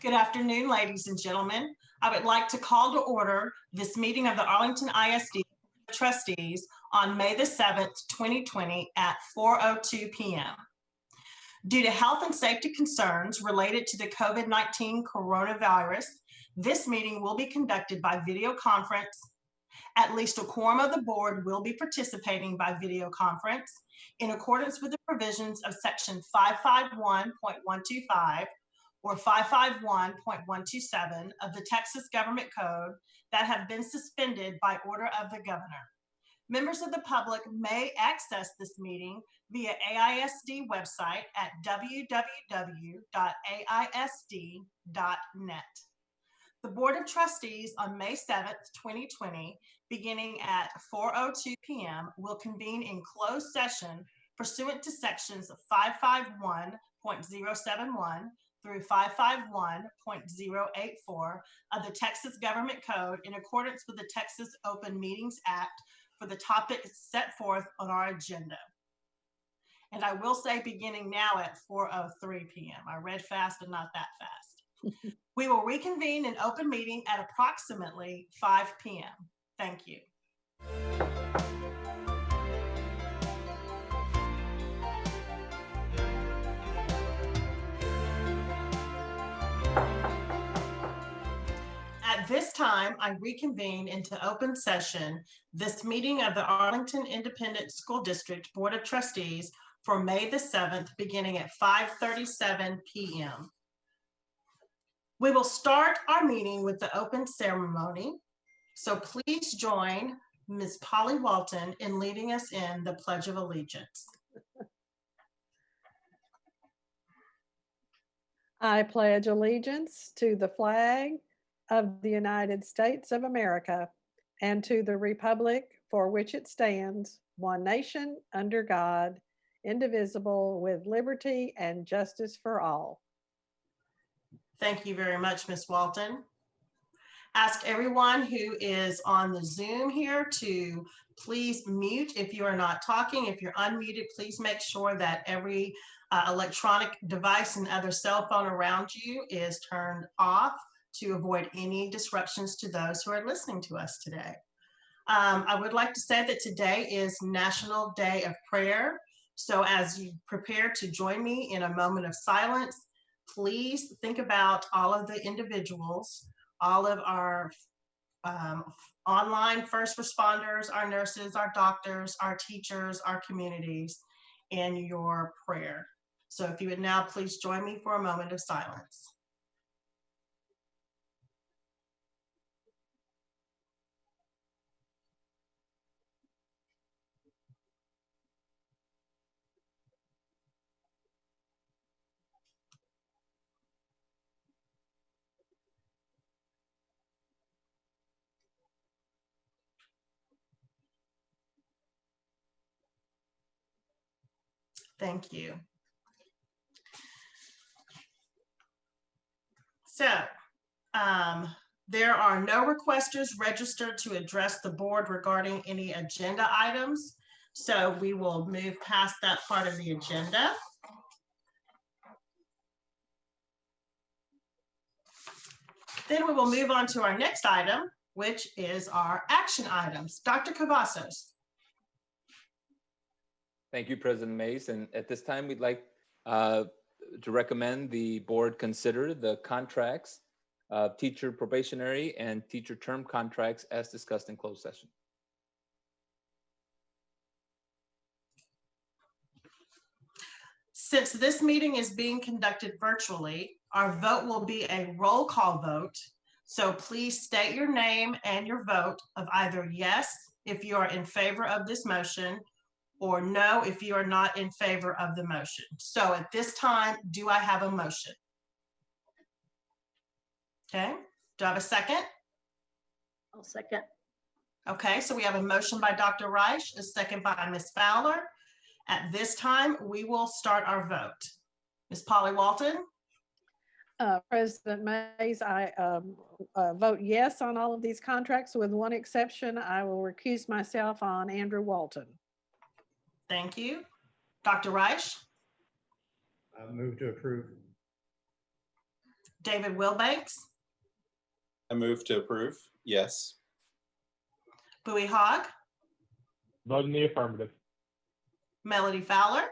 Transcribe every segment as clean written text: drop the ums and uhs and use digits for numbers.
Good afternoon, ladies and gentlemen. I would like to call to order this meeting of the Arlington ISD Trustees on May the 7th, 2020 at 4:02 p.m. Due to health and safety concerns related to the COVID-19 coronavirus, this meeting will be conducted by video conference. At least a quorum of the board will be participating by video conference in accordance with the provisions of Section 551.125 or 551.127 of the Texas Government Code that have been suspended by order of the governor. Members of the public may access this meeting via AISD website at www.aisd.net. The Board of Trustees on May 7th, 2020, beginning at 4:02 p.m., will convene in closed session pursuant to sections 551.071 through 551.084 of the Texas Government Code in accordance with the Texas Open Meetings Act for the topic set forth on our agenda. And I will say beginning now at 4:03 p.m. I read fast, but not that fast. We will reconvene in open meeting at approximately 5 p.m. Thank you. At this time, I reconvene into open session this meeting of the Arlington Independent School District Board of Trustees for May the 7th, beginning at 5:37 p.m. We will start our meeting with the open ceremony. So please join Ms. Polly Walton in leading us in the Pledge of Allegiance. I pledge allegiance to the flag of the United States of America and to the republic for which it stands, one nation, under God, indivisible, with liberty and justice for all. Thank you very much, Ms. Walton. Ask everyone who is on the Zoom here to please mute if you are not talking. If you're unmuted, please make sure that every electronic device and other cell phone around you is turned off to avoid any disruptions to those who are listening to us today. I would like to say that today is National Day of Prayer. So as you prepare to join me in a moment of silence, please think about all of the individuals, all of our online first responders, our nurses, our doctors, our teachers, our communities, in your prayer. So if you would now please join me for a moment of silence. Thank you. So there are no requesters registered to address the board regarding any agenda items. So we will move past that part of the agenda. Then we will move on to our next item, which is our action items. Dr. Cavazos. Thank you, President Mays. And at this time, we'd like to recommend the board consider the contracts, teacher probationary and teacher term contracts as discussed in closed session. Since this meeting is being conducted virtually, our vote will be a roll call vote. So please state your name and your vote of either yes, if you are in favor of this motion, or no, if you are not in favor of the motion. So at this time, do I have a motion? Okay, do I have a second? I'll second. Okay, so we have a motion by Dr. Reich, a second by Ms. Fowler. At this time, we will start our vote. Ms. Polly Walton? President Mays, I vote yes on all of these contracts with one exception. I will recuse myself on Andrew Walton. Thank you. Dr. Reich? I move to approve. David Wilbanks, I move to approve. Yes. Bowie Hogg, Vote in the affirmative. Melody Fowler,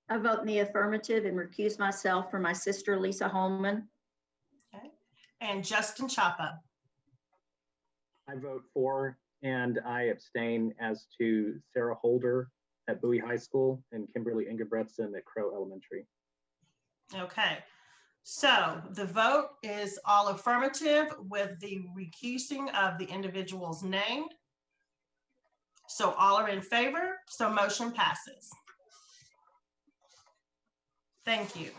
I vote in the affirmative and recuse myself for my sister, Lisa Holman. and Justin Chapa. I vote for, and I abstain as to Sarah Holder at Bowie High School and Kimberly Ingebretson at Crow Elementary. Okay, so the vote is all affirmative with the recusing of the individuals named. So all are in favor, so motion passes. Thank you.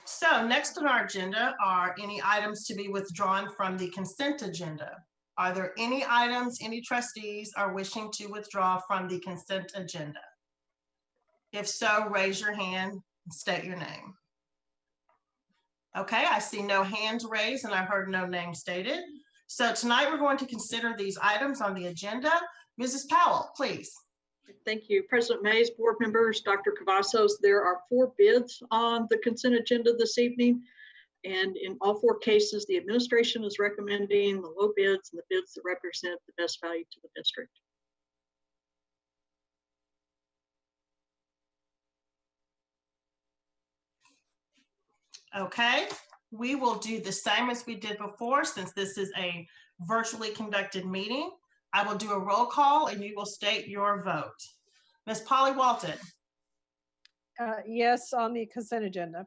So next on our agenda are any items to be withdrawn from the consent agenda. Are there any items any trustees are wishing to withdraw from the consent agenda? If so, raise your hand and state your name. Okay, I see no hands raised and I heard no name stated. So tonight we're going to consider these items on the agenda. Mrs. Powell, please. Thank you. President Mays, board members, Dr. Cavazos, there are 4 bids on the consent agenda this evening. And in all 4 cases, the administration is recommending the low bids and the bids that represent the best value to the district. Okay, we will do the same as we did before since this is a virtually conducted meeting. I will do a roll call and you will state your vote. Ms. Polly Walton. Yes, on the consent agenda.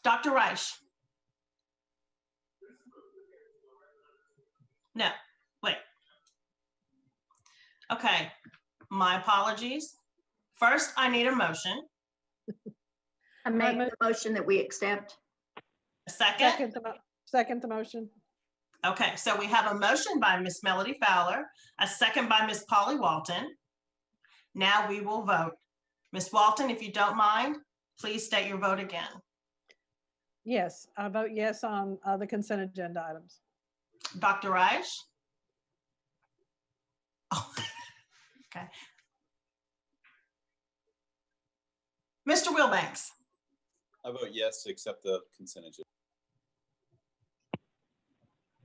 Dr. Reich. No, wait. Okay, my apologies. First, I need a motion. I make the motion that we accept. A second? Second the motion. Okay, so we have a motion by Miss Melody Fowler, a second by Miss Polly Walton. Now we will vote. Miss Walton, if you don't mind, please state your vote again. Yes, I vote yes on the consent agenda items. Dr. Reich? Oh, okay. Mr. Wilbanks? I vote yes to accept the consent agenda.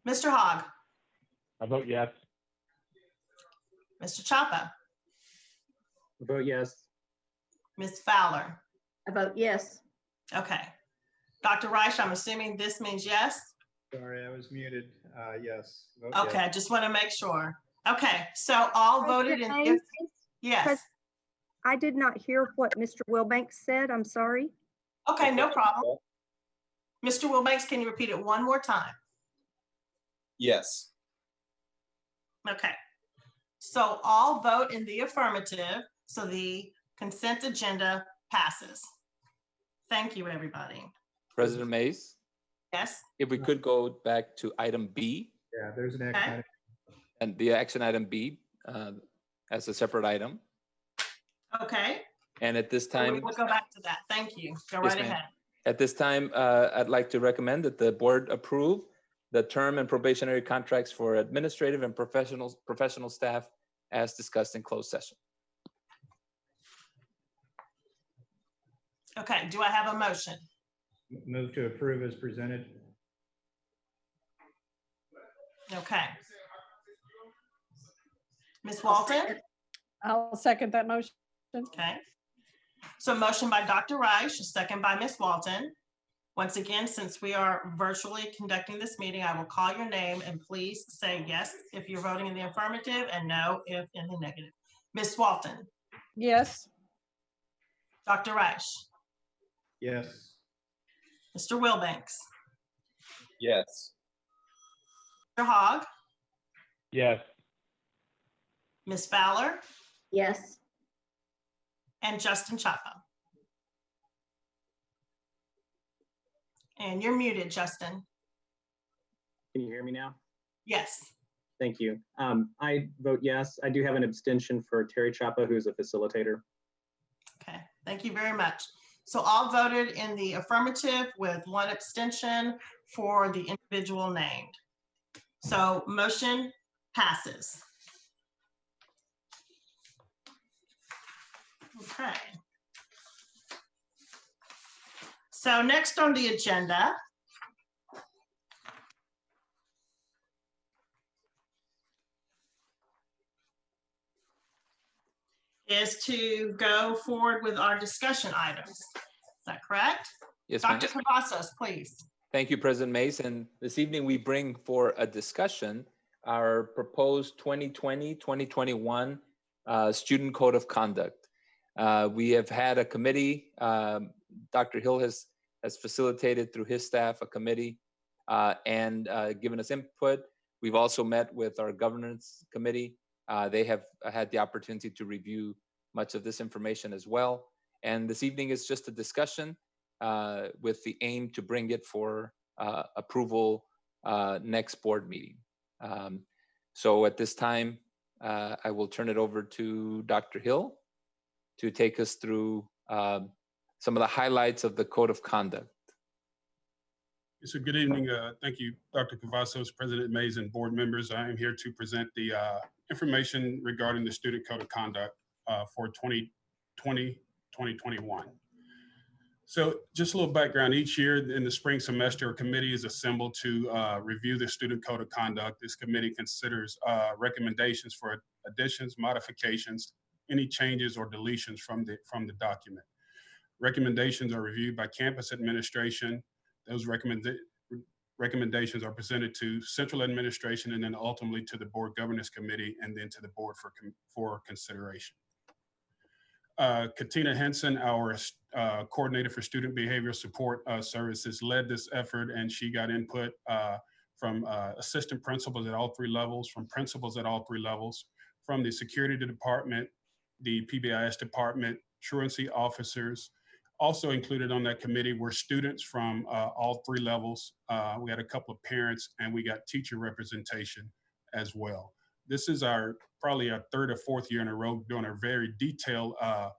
Mr. Hogg? I vote yes. Mr. Chapa? Vote yes. Ms. Fowler? I vote yes. Okay. Dr. Reich, I'm assuming this means yes? Sorry, I was muted. Yes. Vote Okay, yes. I just want to make sure. Okay, so all voted in, President yes. Mays, I did not hear what Mr. Wilbanks said. I'm sorry. Okay, no problem. Mr. Wilbanks, can you repeat it one more time? Yes. Okay. So all vote in the affirmative, so the consent agenda passes. Thank you, everybody. President Mays, Yes? if we could go back to item B Yeah, there's an Okay. action. and the action item B as a separate item. Okay. And at this time, We'll go back to that. Thank you. Go Yes, right ma'am. ahead. at this time, I'd like to recommend that the board approve the term and probationary contracts for administrative and professional staff as discussed in closed session. Okay, do I have a motion? Move to approve as presented. Okay. Ms. Walton? I'll second that motion. Okay. So motion by Dr. Reich, a second by Ms. Walton. Once again, since we are virtually conducting this meeting, I will call your name and please say yes if you're voting in the affirmative and no if in the negative. Ms. Walton, Yes, Dr. Reich, Yes. Mr. Wilbanks, Yes. Mr. Hogg, Yes. Ms. Fowler, Yes. and Justin Chapa. And you're muted, Justin. Can you hear me now? Yes. Thank you. I vote yes. I do have an abstention for Terry Chapa, who's a facilitator. Okay, thank you very much. So all voted in the affirmative with one abstention for the individual named. So motion passes. Okay. So next on the agenda is to go forward with our discussion items. Is that correct? Yes, ma'am. Dr. Cavazos, please. Thank you, President Mays. And this evening we bring for a discussion our proposed 2020-2021 Student Code of Conduct. We have had a committee. Dr. Hill has facilitated through his staff a committee and given us input. We've also met with our governance committee. They have had the opportunity to review much of this information as well. And this evening is just a discussion with the aim to bring it for approval next board meeting. So at this time, I will turn it over to Dr. Hill to take us through some of the highlights of the Code of Conduct. So good evening. Thank you, Dr. Cavazos, President Mays, and board members. I am here to present the information regarding the Student Code of Conduct for 2020-2021. So just a little background. Each year in the spring semester, a committee is assembled to review the Student Code of Conduct. This committee considers recommendations for additions, modifications, any changes or deletions from the document. Recommendations are reviewed by campus administration. Those recommendations are presented to central administration and then ultimately to the board governance committee and then to the board for consideration. Katina Henson, our coordinator for student behavioral support services, led this effort, and she got input from assistant principals at all three levels, from principals at all three levels, from the security department, the PBIS department, truancy officers. Also included on that committee were students from all three levels. We had a couple of parents, and we got teacher representation as well. This is probably our third or fourth year in a row doing a very detailed a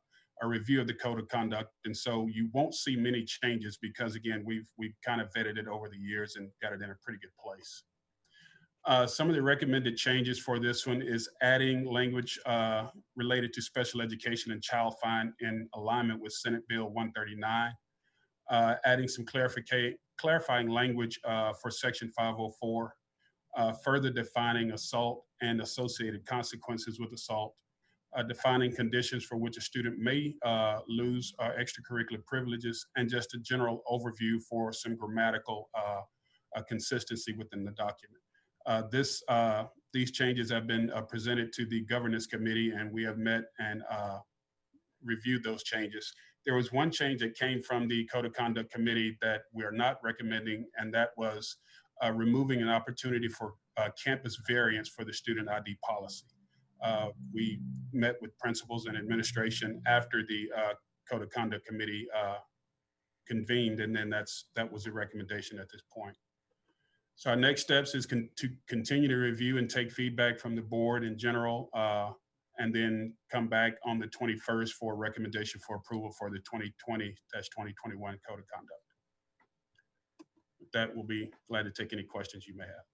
review of the Code of Conduct. And so you won't see many changes because, again, we've kind of vetted it over the years and got it in a pretty good place. Some of the recommended changes for this one is adding language related to special education and child fine in alignment with Senate Bill 139, adding some clarifying language for Section 504, further defining assault and associated consequences with assault, defining conditions for which a student may lose extracurricular privileges, and just a general overview for some grammatical consistency within the document. These changes have been presented to the governance committee, and we have met and reviewed those changes. There was one change that came from the Code of Conduct committee that we are not recommending, and that was removing an opportunity for campus variance for the student ID policy. We met with principals and administration after the Code of Conduct committee convened, and then that was the recommendation at this point. So our next steps is to continue to review and take feedback from the board in general, and then come back on the 21st for a recommendation for approval for the 2020-2021 Code of Conduct. With that, we'll be glad to take any questions you may have.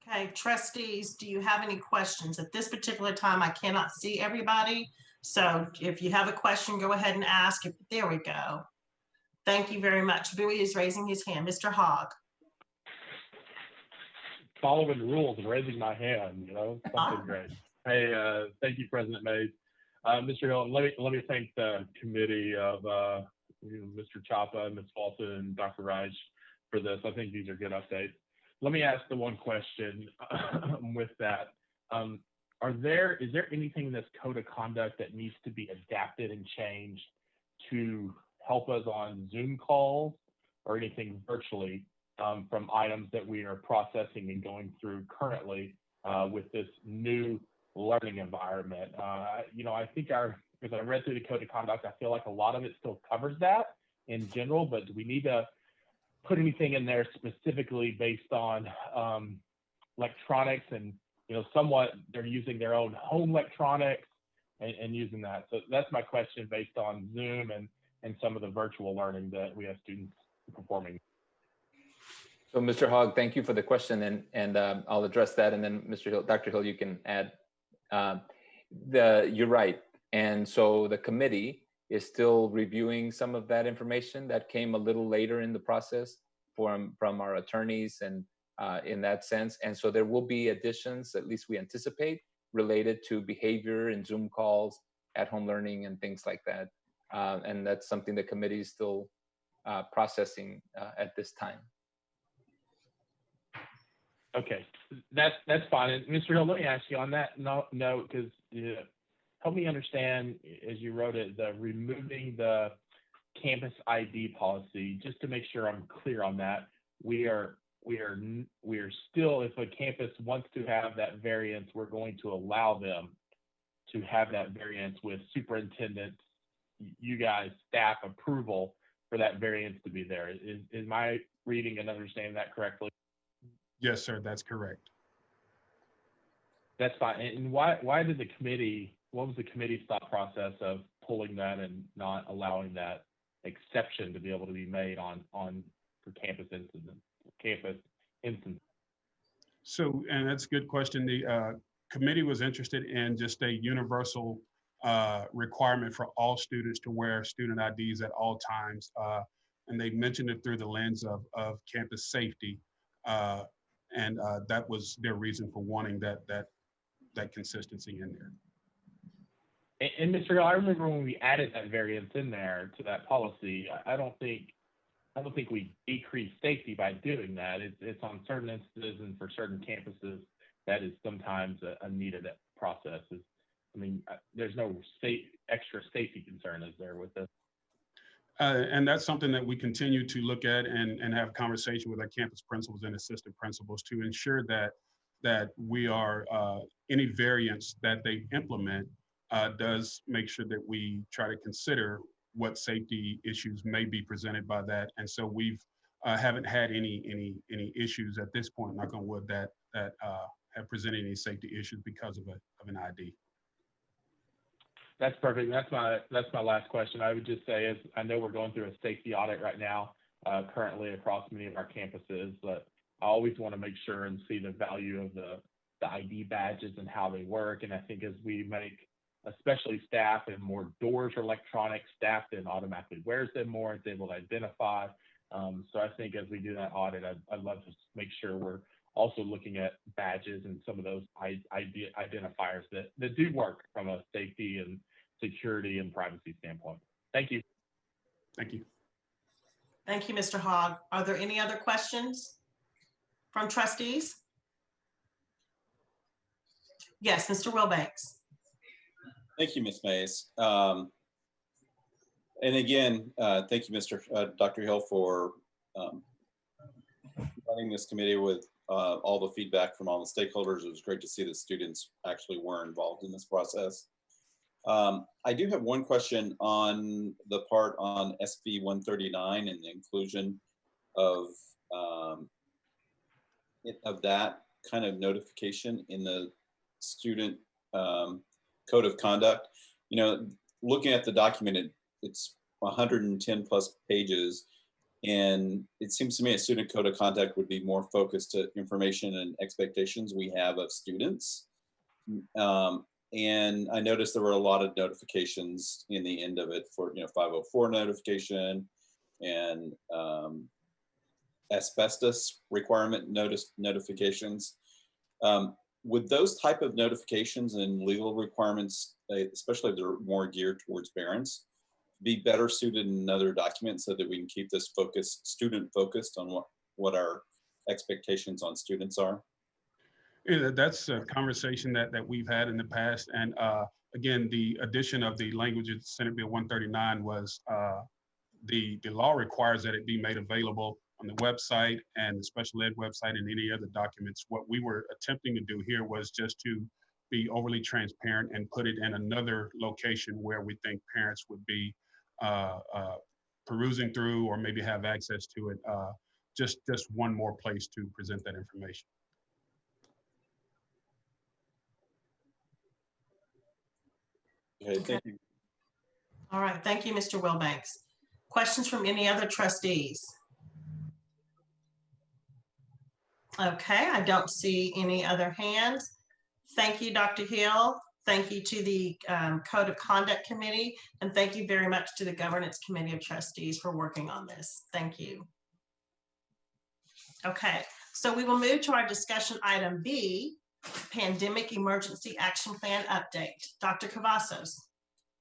Okay, trustees, do you have any questions? At this particular time, I cannot see everybody. So if you have a question, go ahead and ask. There we go. Thank you very much. Bowie is raising his hand. Mr. Hogg. Following the rules and raising my hand, something great. Hey, thank you, President Mays. Mr. Hill, let me thank the committee of Mr. Chapa, Ms. Walton, and Dr. Reich for this. I think these are good updates. Let me ask the one question with that. Is there anything in this Code of Conduct that needs to be adapted and changed to help us on Zoom calls or anything virtually from items that we are processing and going through currently with this new learning environment? I think as I read through the Code of Conduct, I feel like a lot of it still covers that in general, but do we need to put anything in there specifically based on electronics and, somewhat they're using their own home electronics and using that. So that's my question based on Zoom and some of the virtual learning that we have students performing. So Mr. Hogg, thank you for the question, and I'll address that, and then Mr. Hill, Dr. Hill, you can add. You're right, and so the committee is still reviewing some of that information that came a little later in the process from our attorneys and in that sense. And so there will be additions, at least we anticipate, related to behavior and Zoom calls, at-home learning, and things like that. And that's something the committee is still processing at this time. Okay, that's fine. And Mr. Hill, let me ask you on that note, because help me understand, as you wrote it, the removing the campus ID policy, just to make sure I'm clear on that. We are still, if a campus wants to have that variance, we're going to allow them to have that variance with superintendent, you guys, staff approval for that variance to be there. Is my reading and understanding that correctly? Yes, sir, that's correct. That's fine. And why did the committee, what was the committee's thought process of pulling that and not allowing that exception to be able to be made on for campus instance? So, and that's a good question. The committee was interested in just a universal requirement for all students to wear student IDs at all times. And they mentioned it through the lens of campus safety. And that was their reason for wanting that consistency in there. And Mr. Hill, I remember when we added that variance in there to that policy, I don't think we decreased safety by doing that. It's on certain instances and for certain campuses that is sometimes a needed process. I mean, there's no extra safety concern, is there, with this? And that's something that we continue to look at and have conversation with our campus principals and assistant principals to ensure that we are, any variance that they implement does make sure that we try to consider what safety issues may be presented by that. And so we've haven't had any issues at this point, knock on wood, that have presented any safety issues because of an ID. That's perfect. That's my last question. I would just say is I know we're going through a safety audit right now, currently across many of our campuses, but I always want to make sure and see the value of the ID badges and how they work. And I think as we make, especially staff, and more doors are electronic, staff then automatically wears them more, it's able to identify. So I think as we do that audit, I'd love to make sure we're also looking at badges and some of those identifiers that do work from a safety and security and privacy standpoint. Thank you. Thank you. Thank you, Mr. Hogg. Are there any other questions from trustees? Yes, Mr. Wilbanks. Thank you, Ms. Mays. And again, thank you, Dr. Hill, for running this committee with all the feedback from all the stakeholders. It was great to see that students actually were involved in this process. I do have one question on the part on SB 139 and the inclusion of that kind of notification in the student code of conduct. You know, looking at the document, it's 110 plus pages, and it seems to me a student code of conduct would be more focused to information and expectations we have of students. And I noticed there were a lot of notifications in the end of it for, 504 notification and asbestos requirement notifications. Would those type of notifications and legal requirements, especially if they're more geared towards parents, be better suited in another document so that we can keep this student focused on what our expectations on students are? Yeah, that's a conversation that we've had in the past. And again, the addition of the language of Senate Bill 139 was the law requires that it be made available on the website and the special ed website and any other documents. What we were attempting to do here was just to be overly transparent and put it in another location where we think parents would be perusing through or maybe have access to it. Just one more place to present that information. Okay, thank you. All right, thank you, Mr. Wilbanks. Questions from any other trustees? Okay, I don't see any other hands. Thank you, Dr. Hill. Thank you to the Code of Conduct Committee, and thank you very much to the Governance Committee of Trustees for working on this. Thank you. Okay, so we will move to our discussion item B, Pandemic Emergency Action Plan Update. Dr. Cavazos.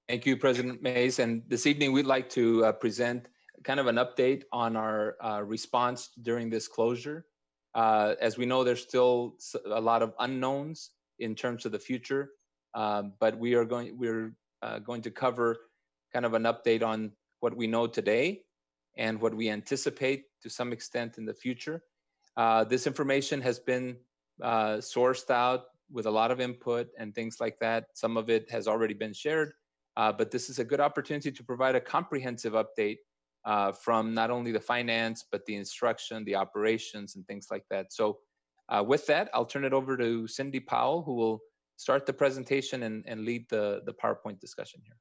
Thank you, President Mays. And this evening, we'd like to present kind of an update on our response during this closure. As we know, there's still a lot of unknowns in terms of the future, but we're going to cover kind of an update on what we know today and what we anticipate to some extent in the future. This information has been sourced out with a lot of input and things like that. Some of it has already been shared, but this is a good opportunity to provide a comprehensive update from not only the finance, but the instruction, the operations, and things like that. So with that, I'll turn it over to Cindy Powell, who will start the presentation and lead the PowerPoint discussion here.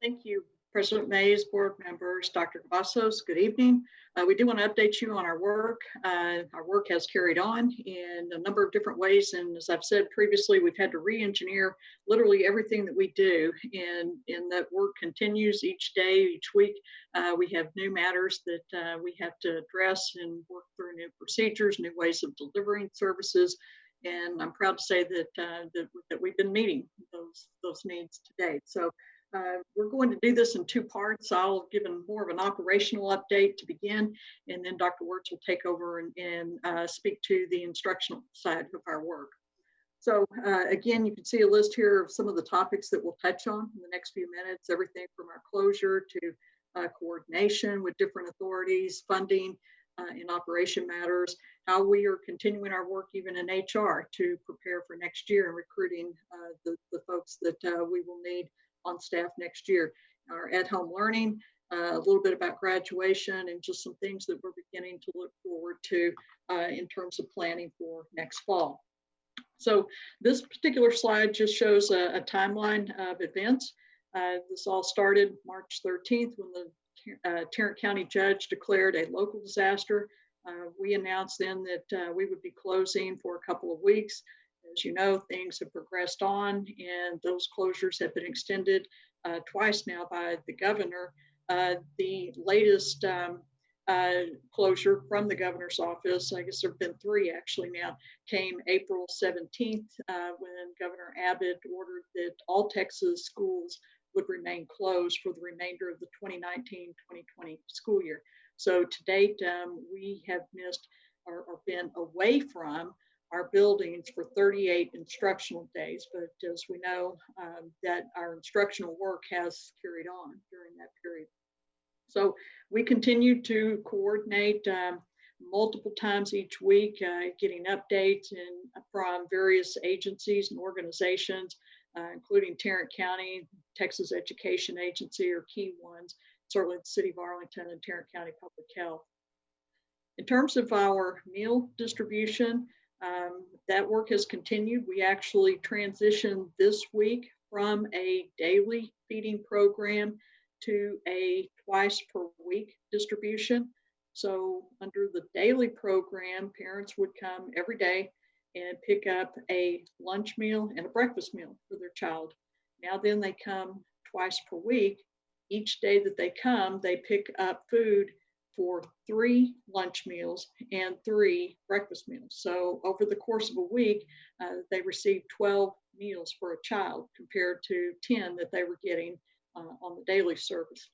Thank you, President Mays, board members, Dr. Cavazos, good evening. We do want to update you on our work. Our work has carried on in a number of different ways. And as I've said previously, we've had to re-engineer literally everything that we do. And that work continues each day, each week. We have new matters that we have to address and work through new procedures, new ways of delivering services. And I'm proud to say that, that we've been meeting those needs today. So we're going to do this in two parts. I'll give more of an operational update to begin, and then Dr. Wirtz will take over and speak to the instructional side of our work. So again, you can see a list here of some of the topics that we'll touch on in the next few minutes, everything from our closure to coordination with different authorities, funding in operation matters, how we are continuing our work even in HR to prepare for next year and recruiting the folks that we will need on staff next year, our at-home learning, a little bit about graduation, and just some things that we're beginning to look forward to in terms of planning for next fall. So this particular slide just shows a timeline of events. This all started March 13th when the Tarrant County judge declared a local disaster. We announced then that we would be closing for a couple of weeks. As you know, things have progressed on, and those closures have been extended twice now by the governor. The latest closure from the governor's office, I guess there have been three actually now, came April 17th when Governor Abbott ordered that all Texas schools would remain closed for the remainder of the 2019-2020 school year. So to date, we have missed or been away from our buildings for 38 instructional days, but as we know, that our instructional work has carried on during that period. So we continue to coordinate multiple times each week, getting updates from various agencies and organizations, including Tarrant County, Texas Education Agency are key ones, certainly the City of Arlington and Tarrant County Public Health. In terms of our meal distribution, that work has continued. We actually transitioned this week from a daily feeding program to a twice per week distribution. So under the daily program, parents would come every day and pick up a lunch meal and a breakfast meal for their child. Now then they come twice per week. Each day that they come, they pick up food for 3 lunch meals and 3 breakfast meals. So over the course of a week, they received 12 meals for a child compared to 10 that they were getting on the daily service.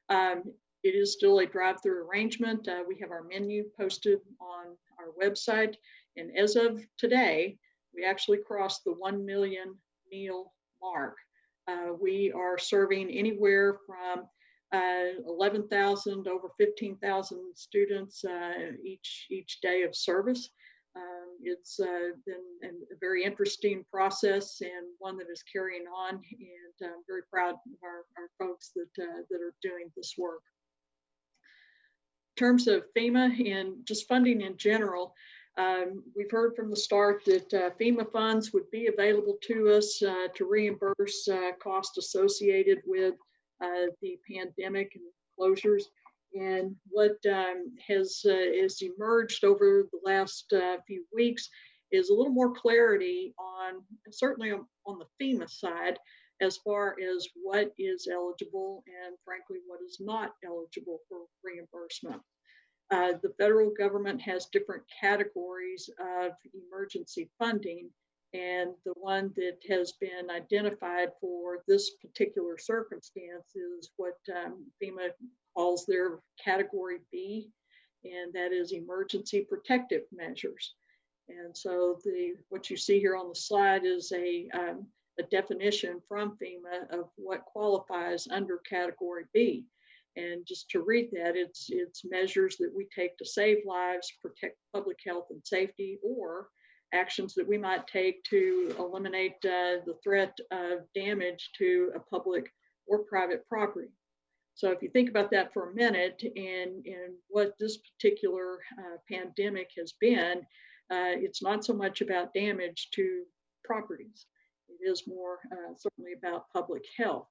It is still a drive-through arrangement. We have our menu posted on our website. And as of today, we actually crossed the 1 million meal mark. We are serving anywhere from 11,000 over 15,000 students each day of service. It's been a very interesting process and one that is carrying on, and I'm very proud of our folks that are doing this work. In terms of FEMA and just funding in general, we've heard from the start that FEMA funds would be available to us to reimburse costs associated with the pandemic and closures. And what has emerged over the last few weeks is a little more clarity on, certainly on the FEMA side, as far as what is eligible and frankly, what is not eligible for reimbursement. The federal government has different categories of emergency funding, and the one that has been identified for this particular circumstance is what FEMA calls their Category B, and that is emergency protective measures. And so what you see here on the slide is a definition from FEMA of what qualifies under Category B. And just to read that, it's measures that we take to save lives, protect public health and safety, or actions that we might take to eliminate the threat of damage to a public or private property. So if you think about that for a minute and what this particular pandemic has been, it's not so much about damage to properties. It is more certainly about public health.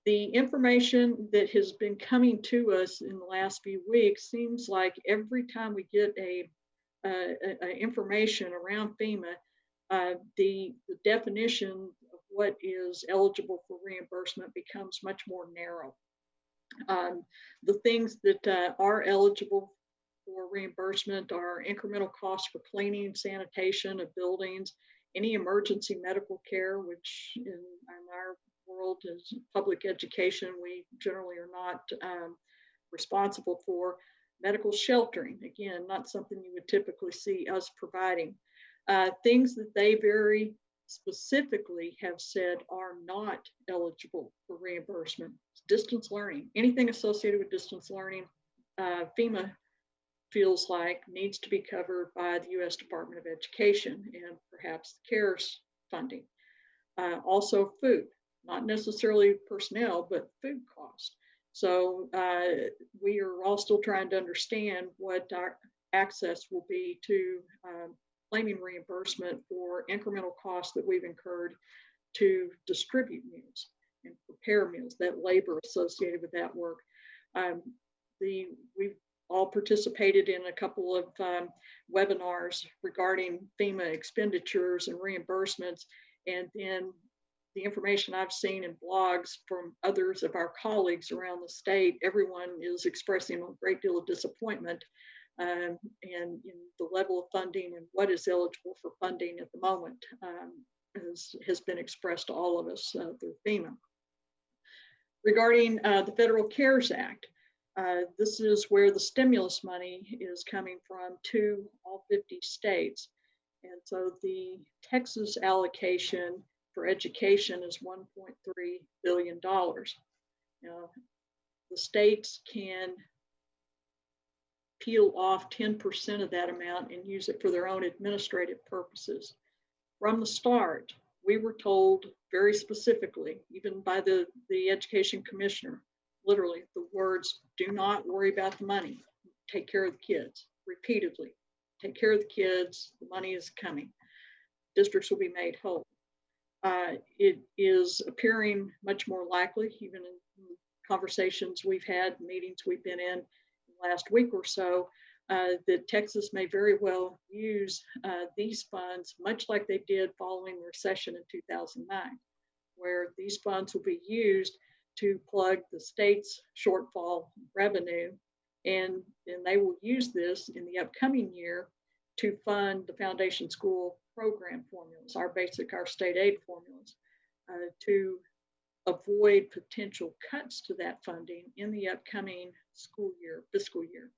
The information that has been coming to us in the last few weeks seems like every time we get a information around FEMA, the definition of what is eligible for reimbursement becomes much more narrow. The things that are eligible for reimbursement are incremental costs for cleaning, sanitation of buildings, any emergency medical care, which in our world is public education, we generally are not responsible for. Medical sheltering, again, not something you would typically see us providing. Things that they very specifically have said are not eligible for reimbursement. Distance learning, anything associated with distance learning, FEMA feels like needs to be covered by the U.S. Department of Education and perhaps CARES funding. Also food, not necessarily personnel, but food cost. So we are all still trying to understand what our access will be to claiming reimbursement for incremental costs that we've incurred to distribute meals and prepare meals, that labor associated with that work. We've all participated in a couple of webinars regarding FEMA expenditures and reimbursements, and then the information I've seen in blogs from others of our colleagues around the state, everyone is expressing a great deal of disappointment and in the level of funding and what is eligible for funding at the moment has been expressed to all of us through FEMA. Regarding the Federal CARES Act, this is where the stimulus money is coming from to all 50 states. And so the Texas allocation for education is $1.3 billion. Now, the states can peel off 10% of that amount and use it for their own administrative purposes. From the start, we were told very specifically, even by the education commissioner, literally the words, do not worry about the money, take care of the kids, repeatedly. Take care of the kids, the money is coming. Districts will be made whole. It is appearing much more likely, even in conversations we've had, meetings we've been in the last week or so, that Texas may very well use these funds, much like they did following the recession in 2009, where these funds will be used to plug the state's shortfall revenue, and they will use this in the upcoming year to fund the foundation school program formulas, our state aid formulas, to avoid potential cuts to that funding in the upcoming school year, fiscal year,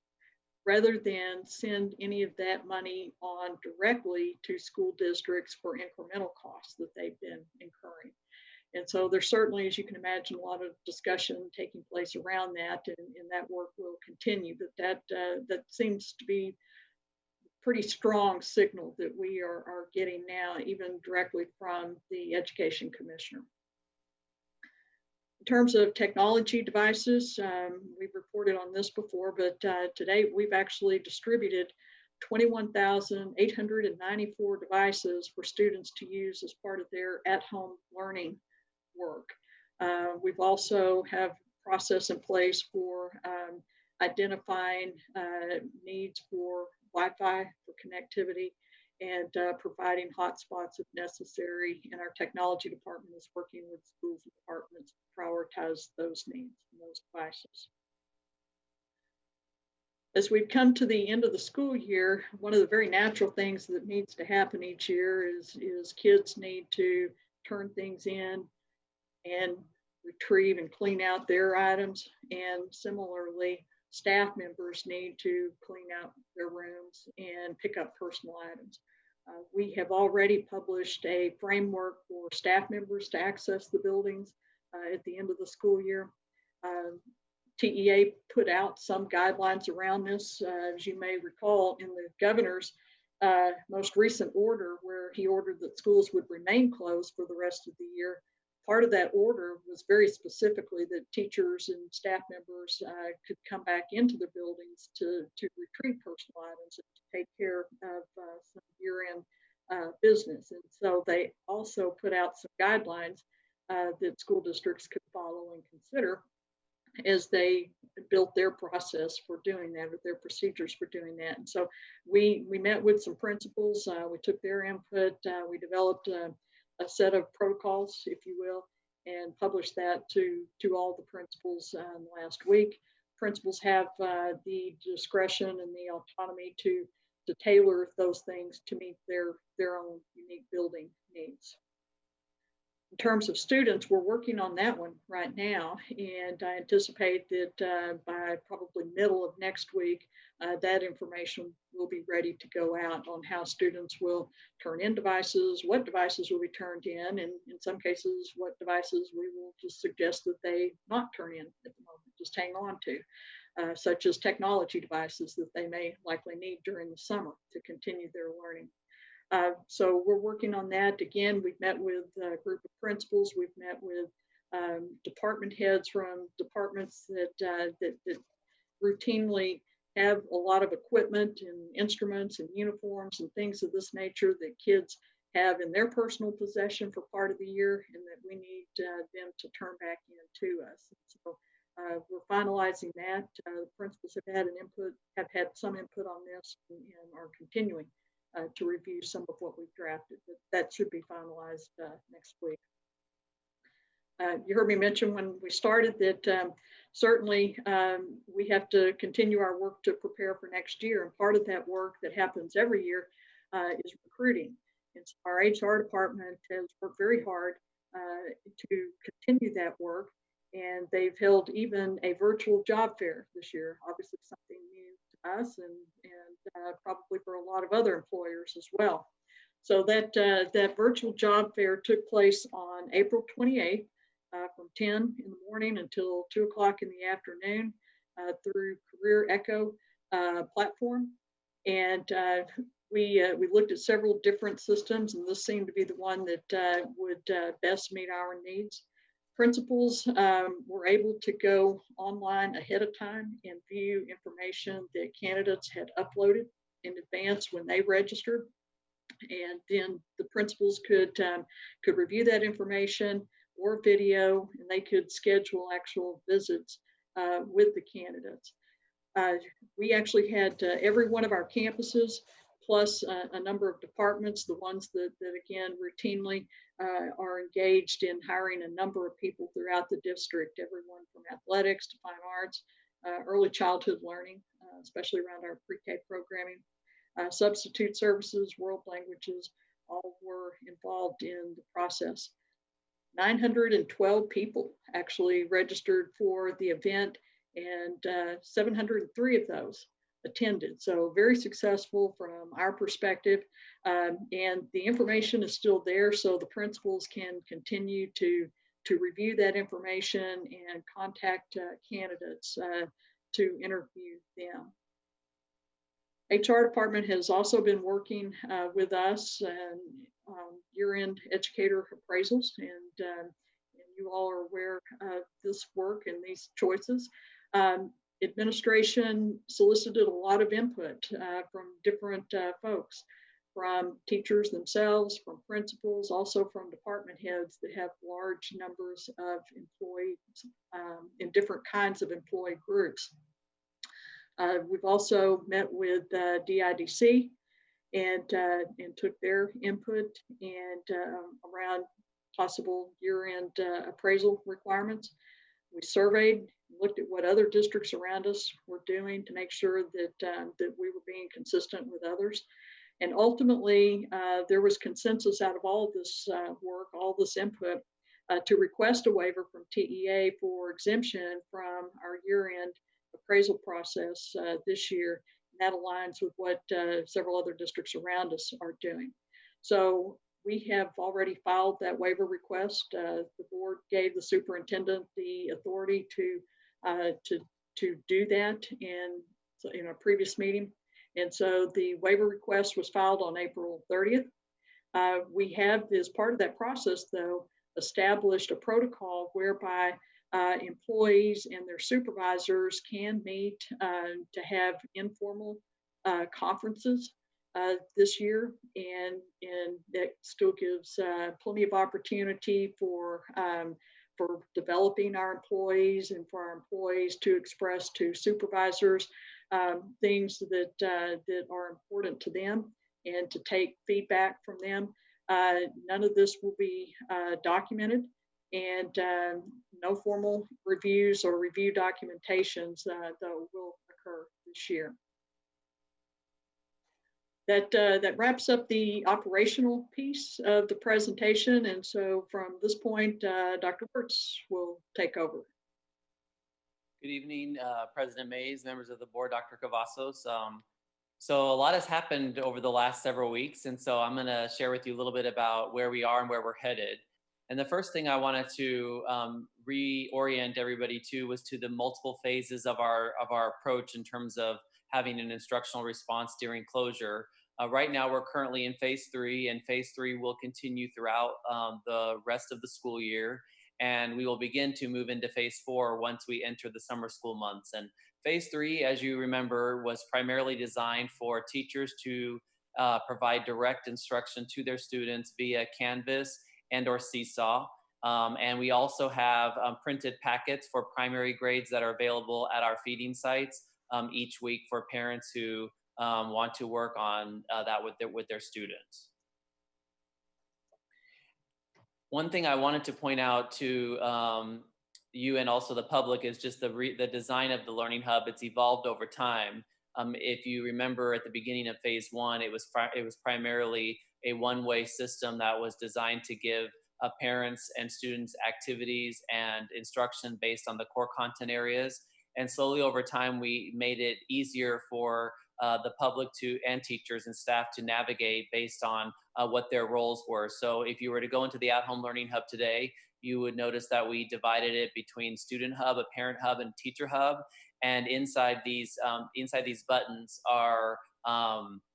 rather than send any of that money on directly to school districts for incremental costs that they've been incurring. And so there's certainly, as you can imagine, a lot of discussion taking place around that, and that work will continue. But that seems to be a pretty strong signal that we are getting now, even directly from the education commissioner. In terms of technology devices, we've reported on this before, but today we've actually distributed 21,894 devices for students to use as part of their at-home learning work. We've also have a process in place for identifying needs for Wi-Fi for connectivity, and providing hotspots if necessary. And our technology department is working with schools and departments to prioritize those needs and those devices. As we've come to the end of the school year, one of the very natural things that needs to happen each year is kids need to turn things in and retrieve and clean out their items. And similarly, staff members need to clean out their rooms and pick up personal items. We have already published a framework for staff members to access the buildings at the end of the school year. TEA put out some guidelines around this, as you may recall, in the governor's most recent order, where he ordered that schools would remain closed for the rest of the year. Part of that order was very specifically that teachers and staff members could come back into the buildings to retrieve personal items and to take care of some year-end business. And so they also put out some guidelines that school districts could follow and consider as they built their process for doing that, or their procedures for doing that. And so we met with some principals, we took their input, we developed a set of protocols, if you will, and published that to all the principals last week. Principals have the discretion and the autonomy to tailor those things to meet their own unique building needs. In terms of students, we're working on that one right now, and I anticipate that by probably middle of next week, that information will be ready to go out on how students will turn in devices, what devices will be turned in, and in some cases, what devices we will just suggest that they not turn in at the moment, just hang on to, such as technology devices that they may likely need during the summer to continue their learning. So we're working on that. Again, we've met with a group of principals. We've met with department heads from departments that routinely have a lot of equipment and instruments and uniforms and things of this nature that kids have in their personal possession for part of the year, and that we need them to turn back in to us. So we're finalizing that. The principals have had some input on this and are continuing to review some of what we've drafted, but that should be finalized next week. You heard me mention when we started that certainly we have to continue our work to prepare for next year. And part of that work that happens every year is recruiting. And so our HR department has worked very hard to continue that work. And they've held even a virtual job fair this year, obviously something new to us and probably for a lot of other employers as well. So that virtual job fair took place on April 28th from 10 in the morning until 2 o'clock in the afternoon through Career Echo platform. And we looked at several different systems, and this seemed to be the one that would best meet our needs. Principals were able to go online ahead of time and view information that candidates had uploaded in advance when they registered. And then the principals could review that information or video, and they could schedule actual visits with the candidates. We actually had every one of our campuses, plus a number of departments, the ones that again routinely are engaged in hiring a number of people throughout the district, everyone from athletics to fine arts, early childhood learning, especially around our pre-K programming, substitute services, world languages, all were involved in the process. 912 people actually registered for the event, and 703 of those attended. So very successful from our perspective. And the information is still there, so the principals can continue to review that information and contact candidates to interview them. HR department has also been working with us and year-end educator appraisals, and you all are aware of this work and these choices. Administration solicited a lot of input from different folks, from teachers themselves, from principals, also from department heads that have large numbers of employees in different kinds of employee groups. We've also met with DIDC and took their input and around possible year-end appraisal requirements. We surveyed, looked at what other districts around us were doing to make sure that that we were being consistent with others. And ultimately, there was consensus out of all of this work, all this input, to request a waiver from TEA for exemption from our year-end appraisal process this year. And that aligns with what several other districts around us are doing. So we have already filed that waiver request. The board gave the superintendent the authority to do that in a previous meeting. And so the waiver request was filed on April 30th. We have, as part of that process, though, established a protocol whereby employees and their supervisors can meet to have informal conferences this year, and that still gives plenty of opportunity for developing our employees and for our employees to express to supervisors things that are important to them and to take feedback from them. None of this will be documented, and no formal reviews or review documentations though will occur this year. That wraps up the operational piece of the presentation. And so from this point, Dr. Wirtz will take over. Good evening, President Mays, members of the board, Dr. Cavazos. So a lot has happened over the last several weeks. And so I'm gonna share with you a little bit about where we are and where we're headed. And the first thing I wanted to reorient everybody to was to the multiple phases of our approach in terms of having an instructional response during closure. Right now, we're currently in phase 3, and phase 3 will continue throughout the rest of the school year. And we will begin to move into phase 4 once we enter the summer school months. And phase 3, as you remember, was primarily designed for teachers to provide direct instruction to their students via Canvas and/or Seesaw. And we also have printed packets for primary grades that are available at our feeding sites each week for parents who want to work on that with their students. One thing I wanted to point out to you and also the public is just the design of the Learning Hub. It's evolved over time. If you remember at the beginning of phase 1, it was primarily a one-way system that was designed to give parents and students activities and instruction based on the core content areas. And slowly over time, we made it easier for the public and teachers and staff to navigate based on what their roles were. So if you were to go into the at-home Learning Hub today, you would notice that we divided it between Student Hub, a Parent Hub, and Teacher Hub. And inside these buttons are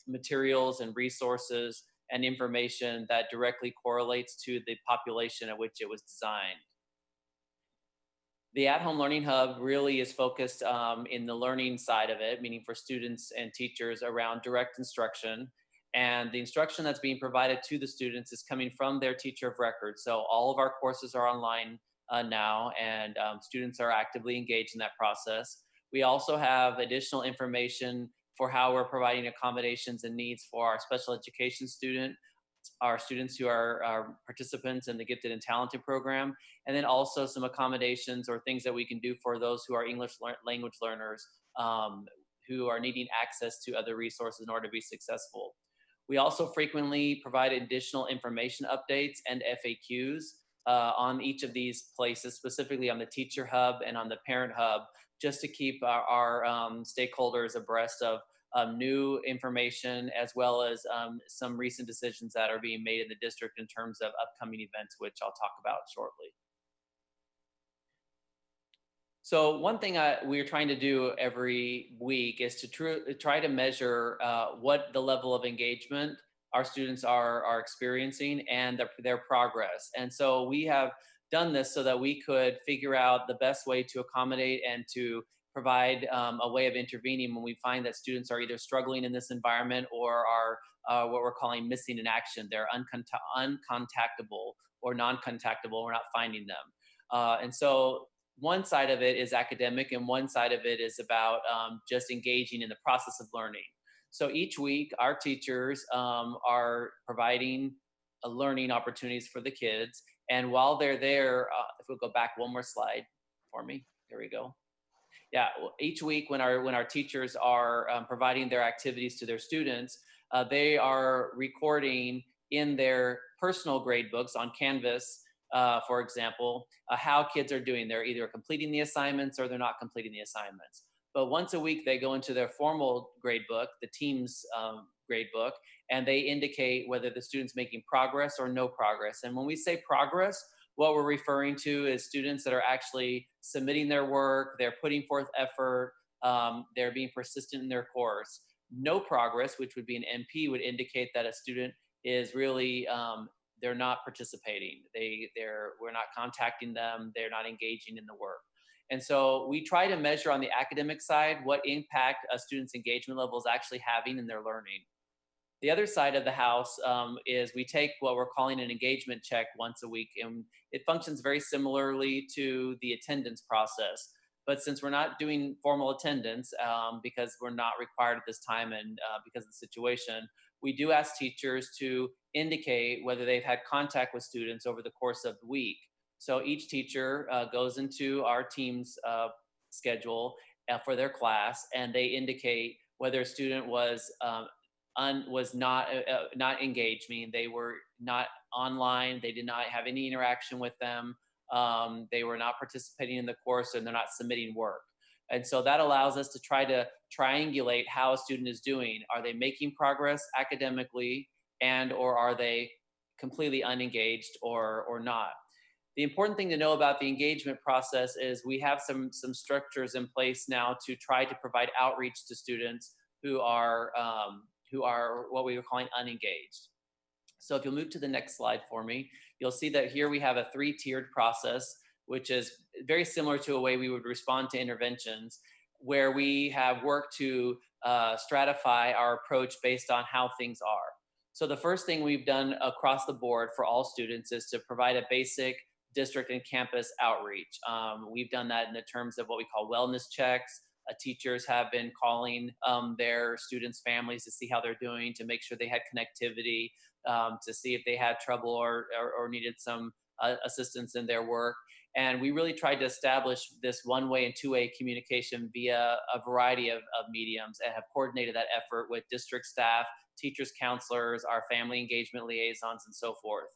materials and resources and information that directly correlates to the population at which it was designed. The at-home Learning Hub really is focused in the learning side of it, meaning for students and teachers around direct instruction. And the instruction that's being provided to the students is coming from their teacher of record. So all of our courses are online now, and students are actively engaged in that process. We also have additional information for how we're providing accommodations and needs for our special education our students who are participants in the Gifted and Talented program, and then also some accommodations or things that we can do for those who are English language learners who are needing access to other resources in order to be successful. We also frequently provide additional information updates and FAQs on each of these places, specifically on the Teacher Hub and on the Parent Hub, just to keep our stakeholders abreast of new information, as well as some recent decisions that are being made in the district in terms of upcoming events, which I'll talk about shortly. So one thing we're trying to do every week is to try to measure what the level of engagement our students are experiencing and their progress. And so we have done this so that we could figure out the best way to accommodate and to provide a way of intervening when we find that students are either struggling in this environment or are what we're calling missing in action. They're uncontactable or non-contactable. We're not finding them. And so one side of it is academic, and one side of it is about just engaging in the process of learning. So each week, our teachers are providing learning opportunities for the kids. And while they're there, if we'll go back one more slide for me, there we go. Yeah, each week when our teachers are providing their activities to their students, they are recording in their personal grade books on Canvas, for example, how kids are doing. They're either completing the assignments or they're not completing the assignments. But once a week, they go into their formal grade book, the team's grade book, and they indicate whether the student's making progress or no progress. And when we say progress, what we're referring to is students that are actually submitting their work, they're putting forth effort, they're being persistent in their course. No progress, which would be an NP, would indicate that a student is really, they're not participating. We're not contacting them, they're not engaging in the work. And so we try to measure on the academic side what impact a student's engagement level is actually having in their learning. The other side of the house is we take what we're calling an engagement check once a week, and it functions very similarly to the attendance process. But since we're not doing formal attendance because we're not required at this time and because of the situation, we do ask teachers to indicate whether they've had contact with students over the course of the week. So each teacher goes into our team's schedule for their class, and they indicate whether a student was not engaged, meaning they were not online, they did not have any interaction with them, they were not participating in the course, and they're not submitting work. And so that allows us to try to triangulate how a student is doing. Are they making progress academically, and or are they completely unengaged or not? The important thing to know about the engagement process is we have some structures in place now to try to provide outreach to students who are what we were calling unengaged. So if you'll move to the next slide for me, you'll see that here we have a 3-tiered process, which is very similar to a way we would respond to interventions, where we have worked to stratify our approach based on how things are. So the first thing we've done across the board for all students is to provide a basic district and campus outreach. We've done that in the terms of what we call wellness checks. Teachers have been calling their students' families to see how they're doing, to make sure they had connectivity, to see if they had trouble or needed some assistance in their work. And we really tried to establish this one-way and two-way communication via a variety of mediums, and have coordinated that effort with district staff, teachers, counselors, our family engagement liaisons, and so forth.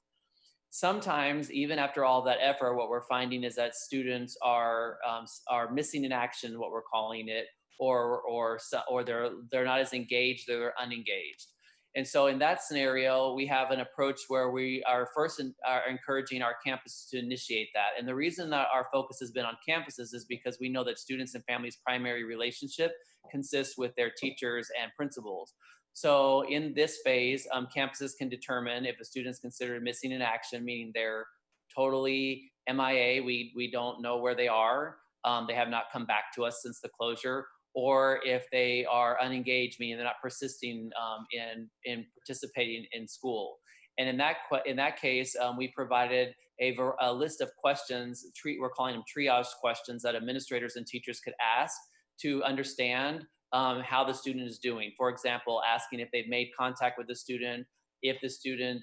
Sometimes, even after all that effort, what we're finding is that students are missing in action, what we're calling it, or they're not as engaged, they're unengaged. And so in that scenario, we have an approach where we are first encouraging our campuses to initiate that. And the reason that our focus has been on campuses is because we know that students and families' primary relationship consists with their teachers and principals. So in this phase, campuses can determine if a student is considered missing in action, meaning they're totally MIA, we don't know where they are, they have not come back to us since the closure, or if they are unengaged, meaning they're not persisting in participating in school. And in that case, we provided a list of questions, we're calling them triage questions, that administrators and teachers could ask to understand how the student is doing. For example, asking if they've made contact with the student, if the student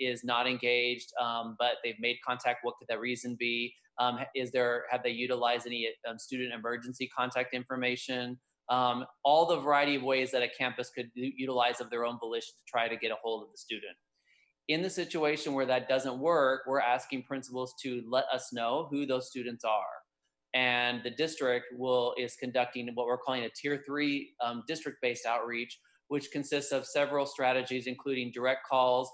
is not engaged, but they've made contact, what could that reason be? Have they utilized any student emergency contact information? All the variety of ways that a campus could utilize of their own volition to try to get a hold of the student. In the situation where that doesn't work, we're asking principals to let us know who those students are. And the district is conducting what we're calling a Tier 3 district-based outreach, which consists of several strategies, including direct calls,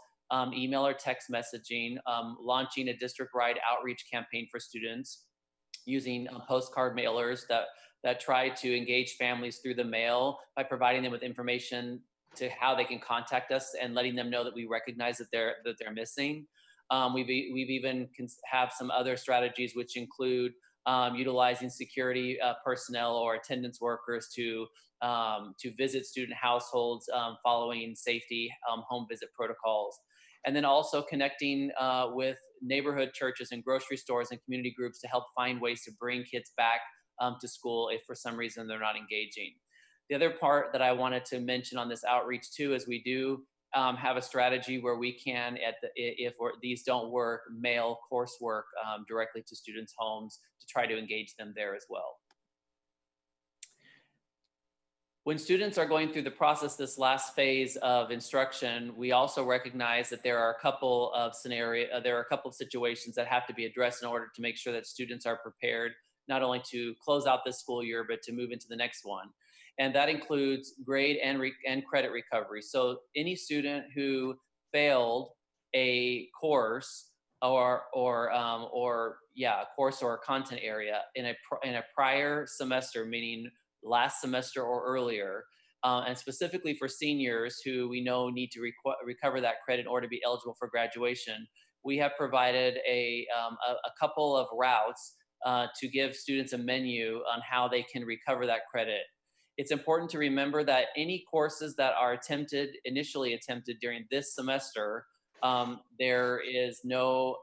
email or text messaging, launching a district-wide outreach campaign for students, using postcard mailers that try to engage families through the mail by providing them with information to how they can contact us and letting them know that we recognize that they're missing. We've even have some other strategies, which include utilizing security personnel or attendance workers to visit student households following safety home visit protocols. And then also connecting with neighborhood churches and grocery stores and community groups to help find ways to bring kids back to school if for some reason they're not engaging. The other part that I wanted to mention on this outreach too is we do have a strategy where we can, if these don't work, mail coursework directly to students' homes to try to engage them there as well. When students are going through the process, this last phase of instruction, we also recognize that there are a couple of situations that have to be addressed in order to make sure that students are prepared not only to close out this school year, but to move into the next one. And that includes grade and credit recovery. So any student who failed a course or a course or a content area in a prior semester, meaning last semester or earlier, and specifically for seniors who we know need to recover that credit in order to be eligible for graduation, we have provided a couple of routes to give students a menu on how they can recover that credit. It's important to remember that any courses that are initially attempted during this semester, there is no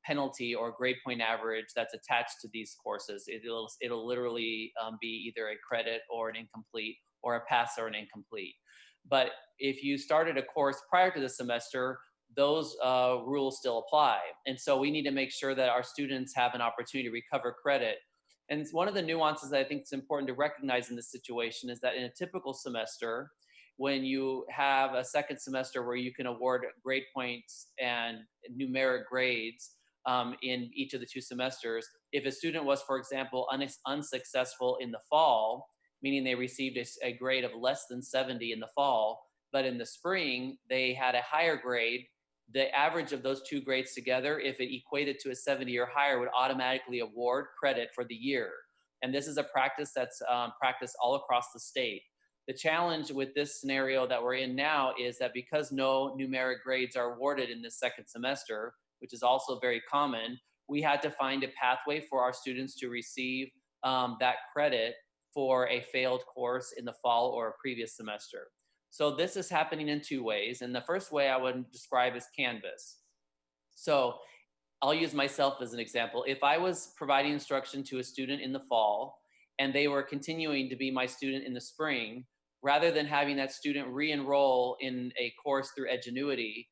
penalty or grade point average that's attached to these courses. It'll literally be either a credit or an incomplete, or a pass or an incomplete. But if you started a course prior to the semester, those rules still apply. And so we need to make sure that our students have an opportunity to recover credit. And one of the nuances that I think is important to recognize in this situation is that in a typical semester, when you have a second semester where you can award grade points and numeric grades in each of the two semesters, if a student was, for example, unsuccessful in the fall, meaning they received a grade of less than 70 in the fall, but in the spring, they had a higher grade, the average of those two grades together, if it equated to a 70 or higher, would automatically award credit for the year. And this is a practice that's practiced all across the state. The challenge with this scenario that we're in now is that because no numeric grades are awarded in this second semester, which is also very common, we had to find a pathway for our students to receive that credit for a failed course in the fall or a previous semester. So this is happening in two ways. And the first way I would describe is Canvas. So I'll use myself as an example. If I was providing instruction to a student in the fall and they were continuing to be my student in the spring, rather than having that student re-enroll in a course through Edgenuity,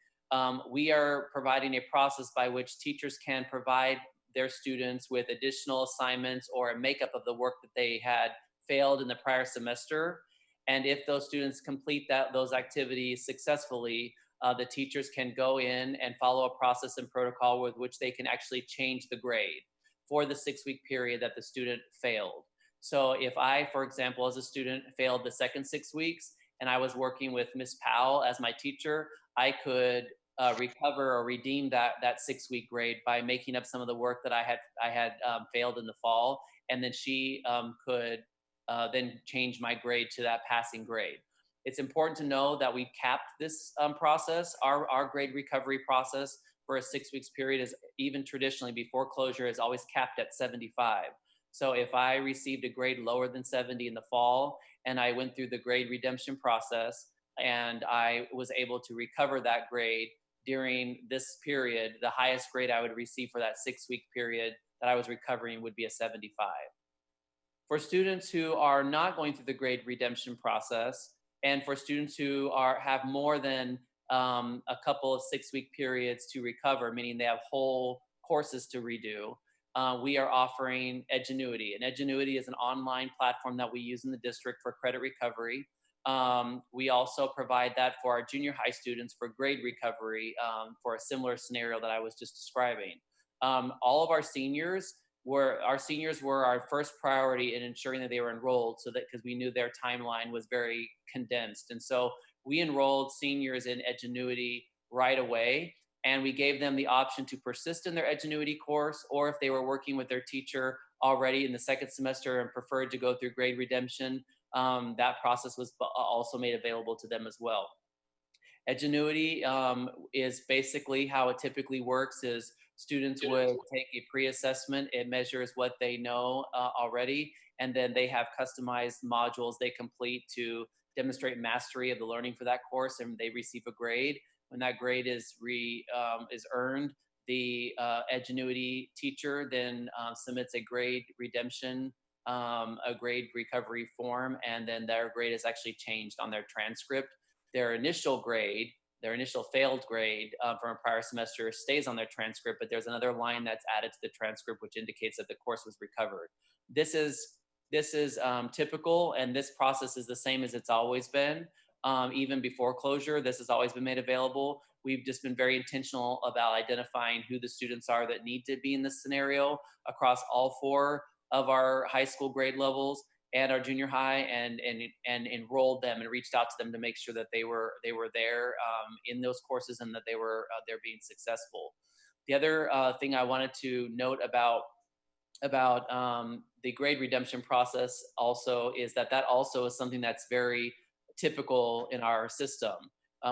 we are providing a process by which teachers can provide their students with additional assignments or a makeup of the work that they had failed in the prior semester. And if those students complete those activities successfully, the teachers can go in and follow a process and protocol with which they can actually change the grade for the 6-week period that the student failed. So if I, for example, as a student failed the second 6 weeks and I was working with Ms. Powell as my teacher, I could recover or redeem that 6-week grade by making up some of the work that I had failed in the fall, and then she could then change my grade to that passing grade. It's important to know that we capped this process. Our grade recovery process for a 6 weeks period is, even traditionally before closure, is always capped at 75. So if I received a grade lower than 70 in the fall and I went through the grade redemption process and I was able to recover that grade during this period, the highest grade I would receive for that 6-week period that I was recovering would be a 75. For students who are not going through the grade redemption process, and for students who have more than a couple of 6-week periods to recover, meaning they have whole courses to redo, we are offering Edgenuity. And Edgenuity is an online platform that we use in the district for credit recovery. We also provide that for our junior high students for grade recovery for a similar scenario that I was just describing. All of our seniors were our first priority in ensuring that they were enrolled, so that, because we knew their timeline was very condensed. And so we enrolled seniors in Edgenuity right away. And we gave them the option to persist in their Edgenuity course, or if they were working with their teacher already in the second semester and preferred to go through grade redemption, that process was also made available to them as well. Edgenuity is basically how it typically works is students would take a pre-assessment. It measures what they know already, and then they have customized modules they complete to demonstrate mastery of the learning for that course, and they receive a grade. When that grade is earned, the Edgenuity teacher then submits a grade redemption a grade recovery form, and then their grade is actually changed on their transcript. Their initial grade, their initial failed grade from a prior semester stays on their transcript, but there's another line that's added to the transcript which indicates that the course was recovered. This is typical, and this process is the same as it's always been. Even before closure, this has always been made available. We've just been very intentional about identifying who the students are that need to be in this scenario across all 4 of our high school grade levels and our junior high, and enrolled them and reached out to them to make sure that they were there in those courses and that they're being successful. The other thing I wanted to note about the grade redemption process also is that also is something that's very typical in our system.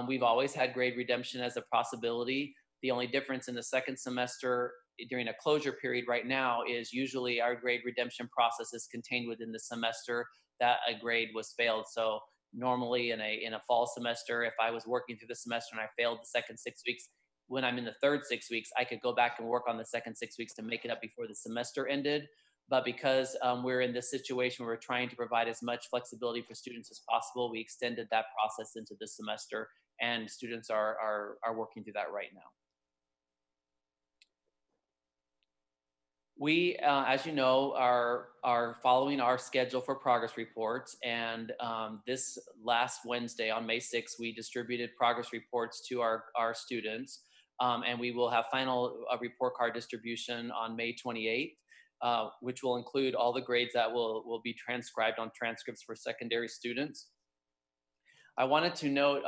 We've always had grade redemption as a possibility. The only difference in the second semester during a closure period right now is usually our grade redemption process is contained within the semester that a grade was failed. So normally in a fall semester, if I was working through the semester and I failed the second 6 weeks, when I'm in the third 6 weeks, I could go back and work on the second 6 weeks to make it up before the semester ended. But because we're in this situation where we're trying to provide as much flexibility for students as possible, we extended that process into this semester, and students are working through that right now. We, as you know, are following our schedule for progress reports, and this last Wednesday on May 6th, we distributed progress reports to our students, and we will have final report card distribution on May 28th, which will include all the grades that will be transcribed on transcripts for secondary students. I wanted to note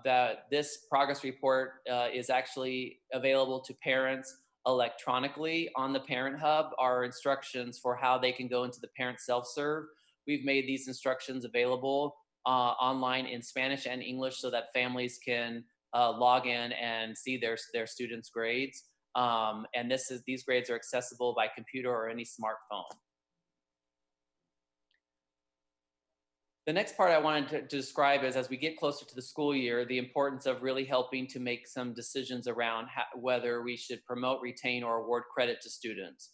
that this progress report is actually available to parents electronically on the Parent Hub. Our instructions for how they can go into the parent self-serve. We've made these instructions available online in Spanish and English so that families can log in and see their students' grades. And these grades are accessible by computer or any smartphone. The next part I wanted to describe is, as we get closer to the school year, the importance of really helping to make some decisions around whether we should promote, retain, or award credit to students.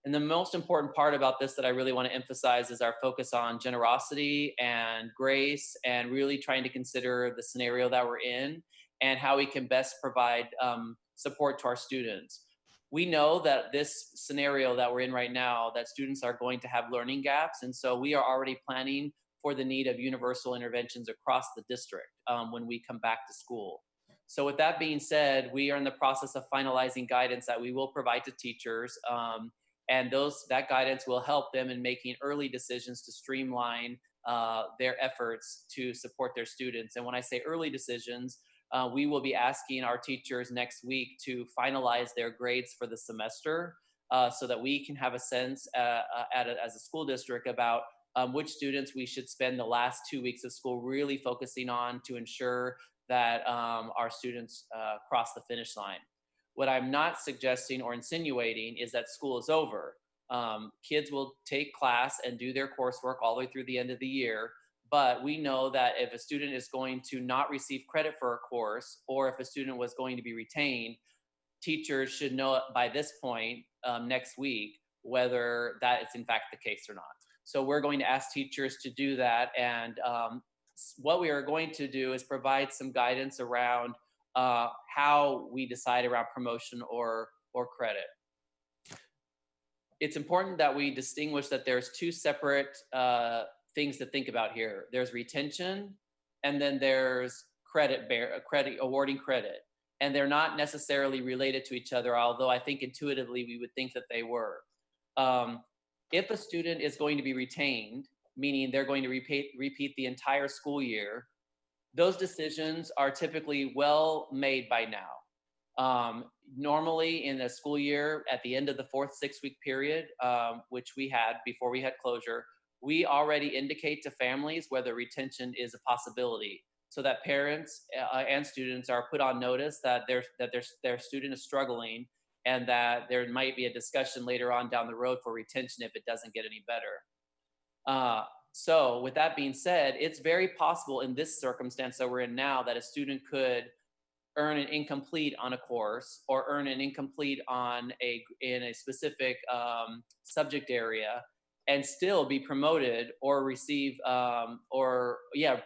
And the most important part about this that I really want to emphasize is our focus on generosity and grace, and really trying to consider the scenario that we're in and how we can best provide support to our students. We know that this scenario that we're in right now, that students are going to have learning gaps, and so we are already planning for the need of universal interventions across the district when we come back to school. So with that being said, we are in the process of finalizing guidance that we will provide to teachers, and that guidance will help them in making early decisions to streamline their efforts to support their students. And when I say early decisions, we will be asking our teachers next week to finalize their grades for the semester so that we can have a sense as a school district about which students we should spend the last 2 weeks of school really focusing on to ensure that our students cross the finish line. What I'm not suggesting or insinuating is that school is over. Kids will take class and do their coursework all the way through the end of the year, but we know that if a student is going to not receive credit for a course, or if a student was going to be retained, teachers should know by this point next week whether that is in fact the case or not. So we're going to ask teachers to do that, and what we are going to do is provide some guidance around how we decide around promotion or credit. It's important that we distinguish that there's 2 separate things to think about here. There's retention, and then there's awarding credit. And they're not necessarily related to each other, although I think intuitively we would think that they were. If a student is going to be retained, meaning they're going to repeat the entire school year, those decisions are typically well made by now. Normally in a school year, at the end of the 4th 6-week period, which we had before we had closure, we already indicate to families whether retention is a possibility, so that parents and students are put on notice that their student is struggling, and that there might be a discussion later on down the road for retention if it doesn't get any better. So with that being said, it's very possible in this circumstance that we're in now that a student could earn an incomplete on a course, or earn an incomplete in a specific subject area, and still be promoted or receive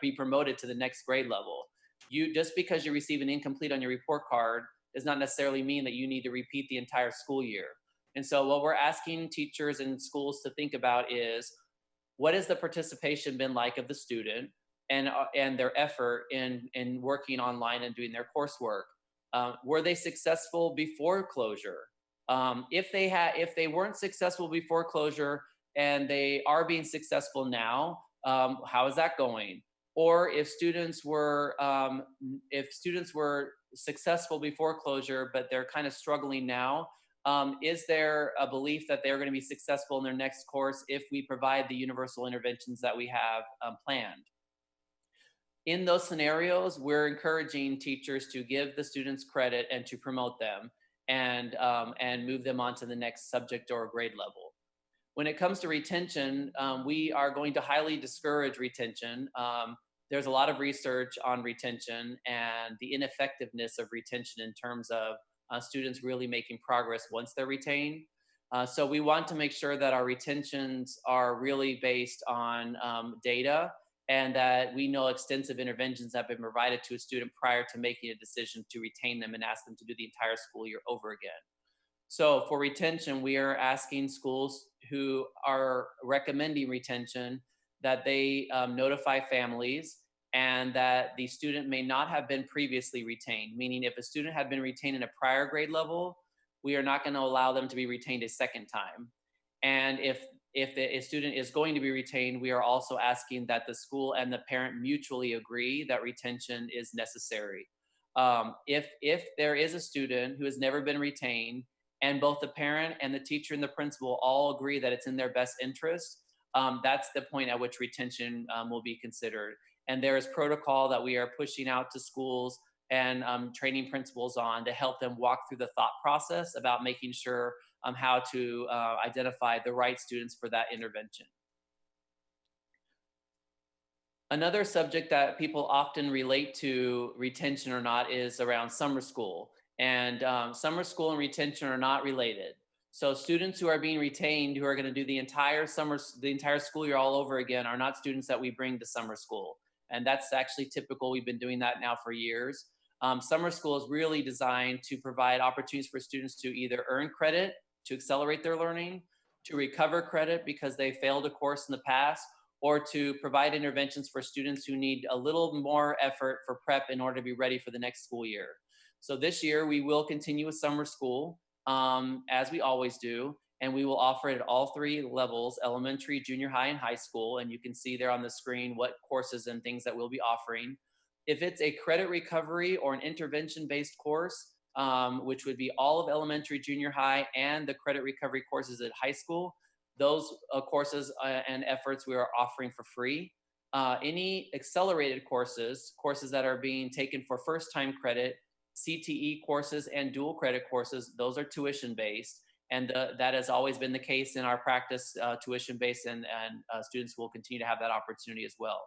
be promoted to the next grade level. You just because you receive an incomplete on your report card does not necessarily mean that you need to repeat the entire school year. And so what we're asking teachers and schools to think about is, what has the participation been like of the student and their effort in working online and doing their coursework? Were they successful before closure? If they weren't successful before closure and they are being successful now, how is that going? Or if students were successful before closure, but they're kind of struggling now, is there a belief that they're going to be successful in their next course if we provide the universal interventions that we have planned? In those scenarios, we're encouraging teachers to give the students credit and to promote them and move them on to the next subject or grade level. When it comes to retention, we are going to highly discourage retention. There's a lot of research on retention and the ineffectiveness of retention in terms of students really making progress once they're retained. So we want to make sure that our retentions are really based on data, and that we know extensive interventions have been provided to a student prior to making a decision to retain them and ask them to do the entire school year over again. So for retention, we are asking schools who are recommending retention that they notify families, and that the student may not have been previously retained, meaning if a student had been retained in a prior grade level, we are not going to allow them to be retained a second time. And if a student is going to be retained, we are also asking that the school and the parent mutually agree that retention is necessary. If there is a student who has never been retained and both the parent and the teacher and the principal all agree that it's in their best interest, that's the point at which retention will be considered. And there is protocol that we are pushing out to schools and training principals on to help them walk through the thought process about making sure how to identify the right students for that intervention. Another subject that people often relate to retention or not is around summer school. And summer school and retention are not related. So students who are being retained, who are going to do the entire school year all over again, are not students that we bring to summer school. And that's actually typical. We've been doing that now for years. Summer school is really designed to provide opportunities for students to either earn credit to accelerate their learning, to recover credit because they failed a course in the past, or to provide interventions for students who need a little more effort for prep in order to be ready for the next school year. So this year we will continue with summer school as we always do. And we will offer it at all three levels: elementary, junior high, and high school. And you can see there on the screen what courses and things that we'll be offering. If it's a credit recovery or an intervention-based course, which would be all of elementary, junior high, and the credit recovery courses at high school, those courses and efforts we are offering for free. Any accelerated courses that are being taken for first-time credit, CTE courses, and dual credit courses, those are tuition-based. And that has always been the case in our practice, tuition-based, and students will continue to have that opportunity as well.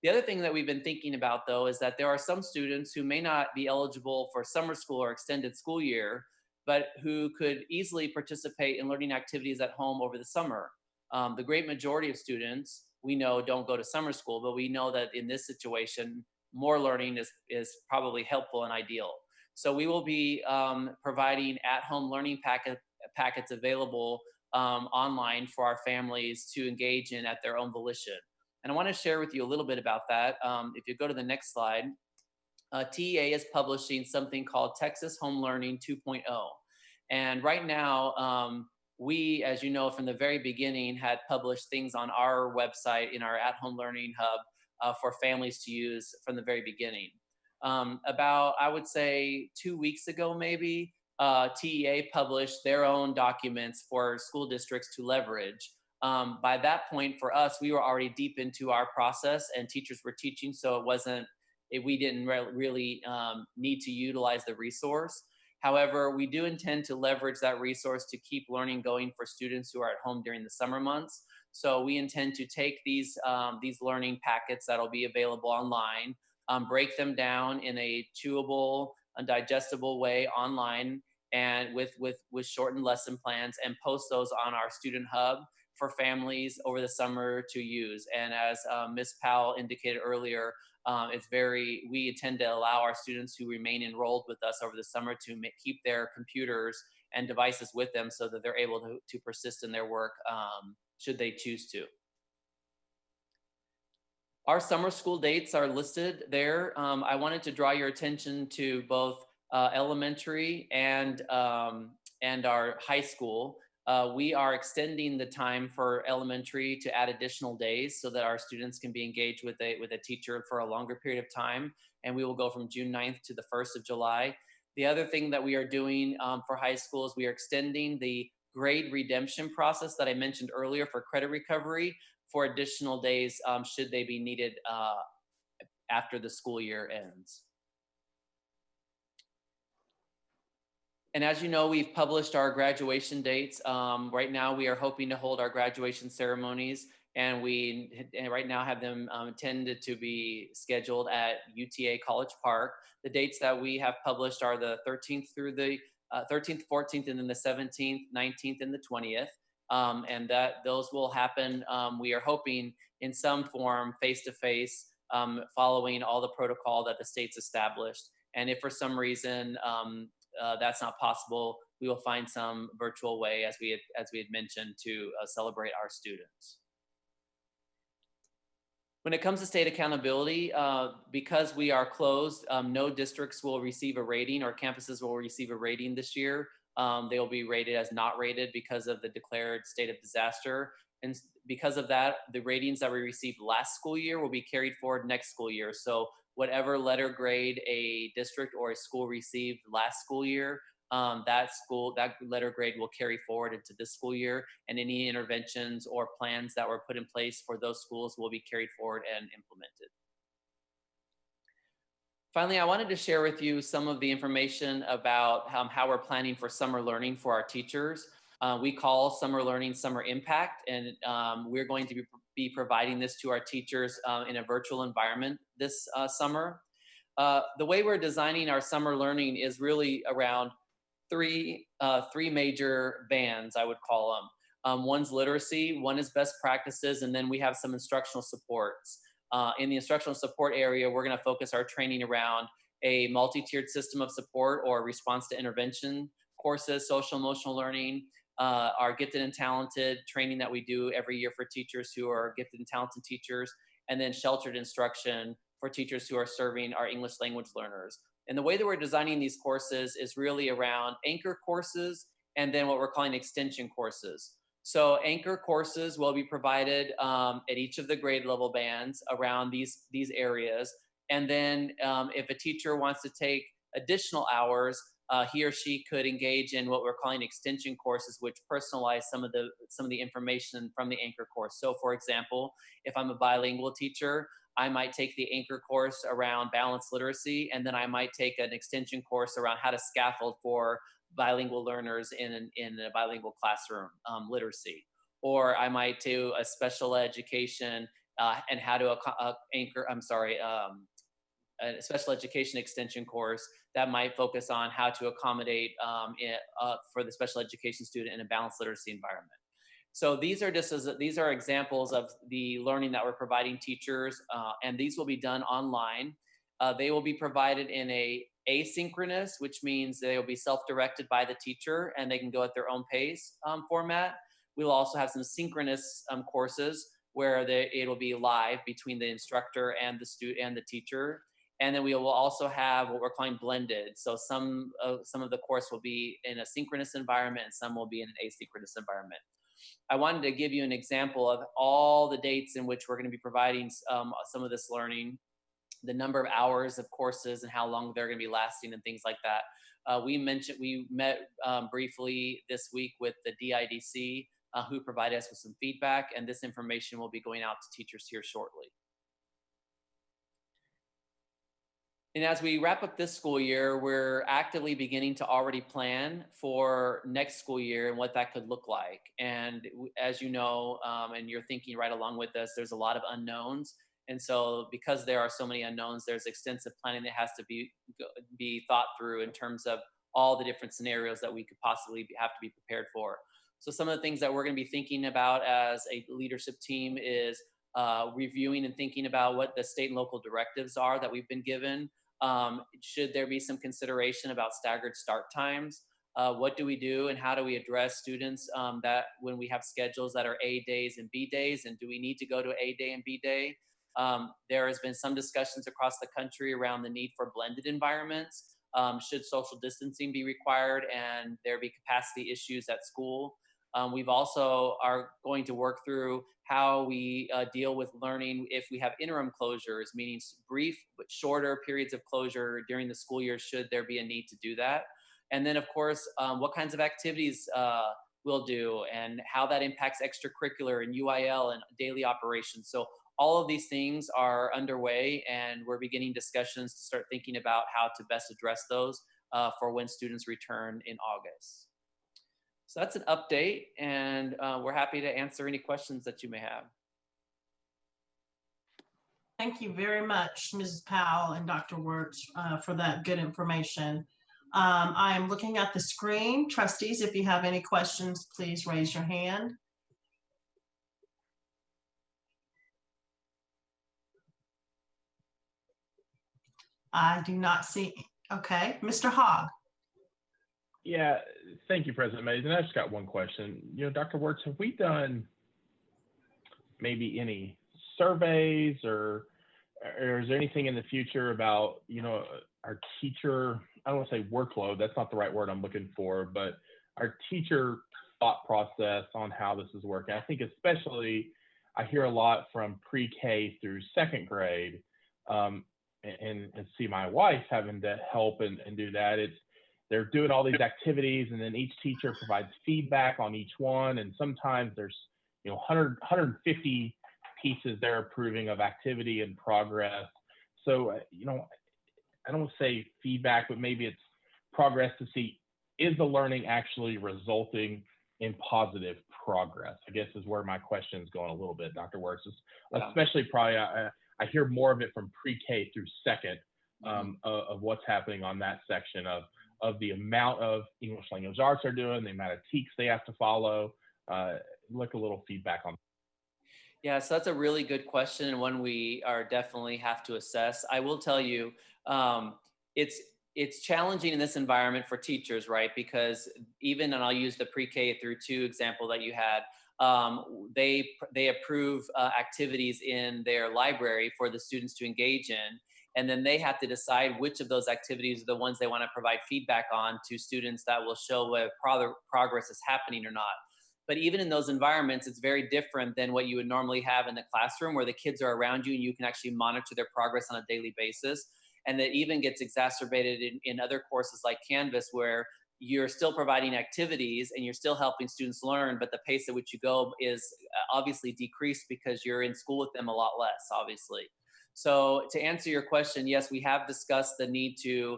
The other thing that we've been thinking about, though, is that there are some students who may not be eligible for summer school or extended school year, but who could easily participate in learning activities at home over the summer. The great majority of students we know don't go to summer school, but we know that in this situation, more learning is probably helpful and ideal. So we will be providing at-home learning packets available online for our families to engage in at their own volition. And I want to share with you a little bit about that. If you go to the next slide, TEA is publishing something called Texas Home Learning 2.0. And right now, we, as you know, from the very beginning, had published things on our website in our at-home learning hub for families to use from the very beginning. About, I would say, 2 weeks ago, maybe, TEA published their own documents for school districts to leverage. By that point, for us, we were already deep into our process and teachers were teaching, so we didn't really need to utilize the resource. However, we do intend to leverage that resource to keep learning going for students who are at home during the summer months. So we intend to take these learning packets that'll be available online, break them down in a chewable and digestible way online, and with shortened lesson plans, and post those on our student hub for families over the summer to use. And as Ms. Powell indicated earlier, we intend to allow our students who remain enrolled with us over the summer to keep their computers and devices with them so that they're able to persist in their work should they choose to. Our summer school dates are listed there. I wanted to draw your attention to both elementary and our high school. We are extending the time for elementary to add additional days so that our students can be engaged with a teacher for a longer period of time. And we will go from June 9th to the 1st of July. The other thing that we are doing for high school is we are extending the grade redemption process that I mentioned earlier for credit recovery for additional days should they be needed after the school year ends. And as you know, we've published our graduation dates. Right now, we are hoping to hold our graduation ceremonies, and right now have them intended to be scheduled at UTA College Park. The dates that we have published are the 13th through the 13th, 14th, and then the 17th, 19th, and the 20th. And those will happen, we are hoping, in some form, face-to-face, following all the protocol that the state's established. And if for some reason that's not possible, we will find some virtual way, as we had mentioned, to celebrate our students. When it comes to state accountability, because we are closed, no districts will receive a rating, or campuses will receive a rating this year. They will be rated as not rated because of the declared state of disaster. And because of that, the ratings that we received last school year will be carried forward next school year. So whatever letter grade a district or a school received last school year, that letter grade will carry forward into this school year, and any interventions or plans that were put in place for those schools will be carried forward and implemented. Finally, I wanted to share with you some of the information about how we're planning for summer learning for our teachers. We call summer learning Summer Impact, and we're going to be providing this to our teachers in a virtual environment this summer. The way we're designing our summer learning is really around three major bands, I would call them. One's literacy, one is best practices, and then we have some instructional supports. In the instructional support area, we're going to focus our training around a multi-tiered system of support or response to intervention courses, social emotional learning, our gifted and talented training that we do every year for teachers who are gifted and talented teachers, and then sheltered instruction for teachers who are serving our English language learners. And the way that we're designing these courses is really around anchor courses and then what we're calling extension courses. So anchor courses will be provided at each of the grade level bands around these areas. And then if a teacher wants to take additional hours, he or she could engage in what we're calling extension courses, which personalize some of the information from the anchor course. So for example, if I'm a bilingual teacher, I might take the anchor course around balanced literacy, and then I might take an extension course around how to scaffold for bilingual learners in a bilingual classroom literacy. Or I might do a special education and how to a special education extension course that might focus on how to accommodate for the special education student in a balanced literacy environment. So these are examples of the learning that we're providing teachers, and these will be done online. They will be provided in a asynchronous, which means they will be self-directed by the teacher and they can go at their own pace format. We'll also have some synchronous courses where it'll be live between the instructor and the student and the teacher. And then we will also have what we're calling blended. So some of the course will be in a synchronous environment and some will be in an asynchronous environment. I wanted to give you an example of all the dates in which we're going to be providing some of this learning, the number of hours of courses and how long they're going to be lasting and things like that. We met briefly this week with the DIDC who provided us with some feedback, and this information will be going out to teachers here shortly. And as we wrap up this school year, we're actively beginning to already plan for next school year and what that could look like. And as you know, and you're thinking right along with us, there's a lot of unknowns. And so because there are so many unknowns, there's extensive planning that has to be thought through in terms of all the different scenarios that we could possibly have to be prepared for. So some of the things that we're going to be thinking about as a leadership team is reviewing and thinking about what the state and local directives are that we've been given. Should there be some consideration about staggered start times? What do we do and how do we address students that when we have schedules that are A days and B days, and do we need to go to A day and B day? There has been some discussions across the country around the need for blended environments. Should social distancing be required and there be capacity issues at school? We've also are going to work through how we deal with learning if we have interim closures, meaning brief but shorter periods of closure during the school year, should there be a need to do that. And then, of course, what kinds of activities we'll do and how that impacts extracurricular and UIL and daily operations. So all of these things are underway, and we're beginning discussions to start thinking about how to best address those for when students return in August. So that's an update, and we're happy to answer any questions that you may have. Thank you very much, Mrs. Powell and Dr. Wirtz, for that good information. I am looking at the screen. Trustees, if you have any questions, please raise your hand. I do not see. Okay, Mr. Hogg. Yeah, thank you, President Mays. And I just got one question. You know, Dr. Wirtz, have we done maybe any surveys or is there anything in the future about, you know, our teacher, I don't want to say workload, that's not the right word I'm looking for, but our teacher thought process on how this is working? I think especially I hear a lot from pre-K through second grade, and see my wife having to help and do that. They're doing all these activities, and then each teacher provides feedback on each one. And sometimes there's, you know, 150 pieces they're approving of activity and progress. So, you know, I don't want to say feedback, but maybe it's progress to see, is the learning actually resulting in positive progress? I guess is where my question is going a little bit, Dr. Wirtz. Especially probably, I hear more of it from pre-K through second of what's happening on that section of the amount of English language arts they're doing, the amount of TEKS they have to follow. Like a little feedback on. Yeah, so that's a really good question, and one we are definitely have to assess. I will tell you, it's challenging in this environment for teachers, right? Because even, and I'll use the pre-K through 2 example that you had, they approve activities in their library for the students to engage in, and then they have to decide which of those activities are the ones they want to provide feedback on to students that will show whether progress is happening or not. But even in those environments, it's very different than what you would normally have in the classroom, where the kids are around you and you can actually monitor their progress on a daily basis. And that even gets exacerbated in other courses like Canvas, where you're still providing activities and you're still helping students learn, but the pace at which you go is obviously decreased because you're in school with them a lot less, obviously. So to answer your question, yes, we have discussed the need to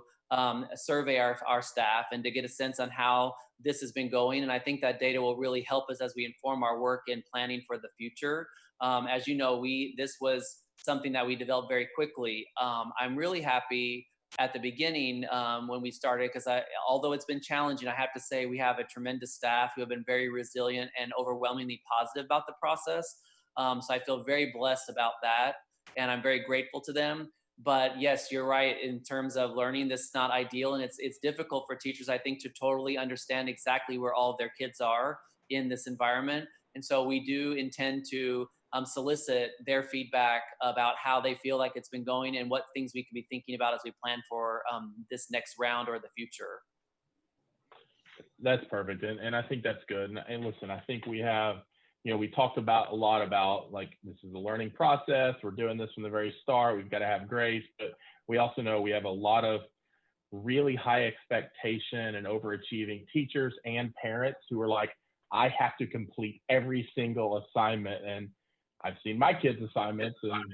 survey our staff and to get a sense on how this has been going. And I think that data will really help us as we inform our work in planning for the future. As you know, this was something that we developed very quickly. I'm really happy at the beginning when we started, because although it's been challenging, I have to say we have a tremendous staff who have been very resilient and overwhelmingly positive about the process. So I feel very blessed about that, and I'm very grateful to them. But yes, you're right, in terms of learning, this is not ideal, and it's difficult for teachers, I think, to totally understand exactly where all of their kids are in this environment. And so we do intend to solicit their feedback about how they feel like it's been going and what things we can be thinking about as we plan for this next round or the future. That's perfect. And I think that's good. And listen, I think we have, you know, we talked about a lot about, like, this is a learning process. We're doing this from the very start. We've got to have grace, but we also know we have a lot of really high expectation and overachieving teachers and parents who are like, I have to complete every single assignment. And I've seen my kids' assignments and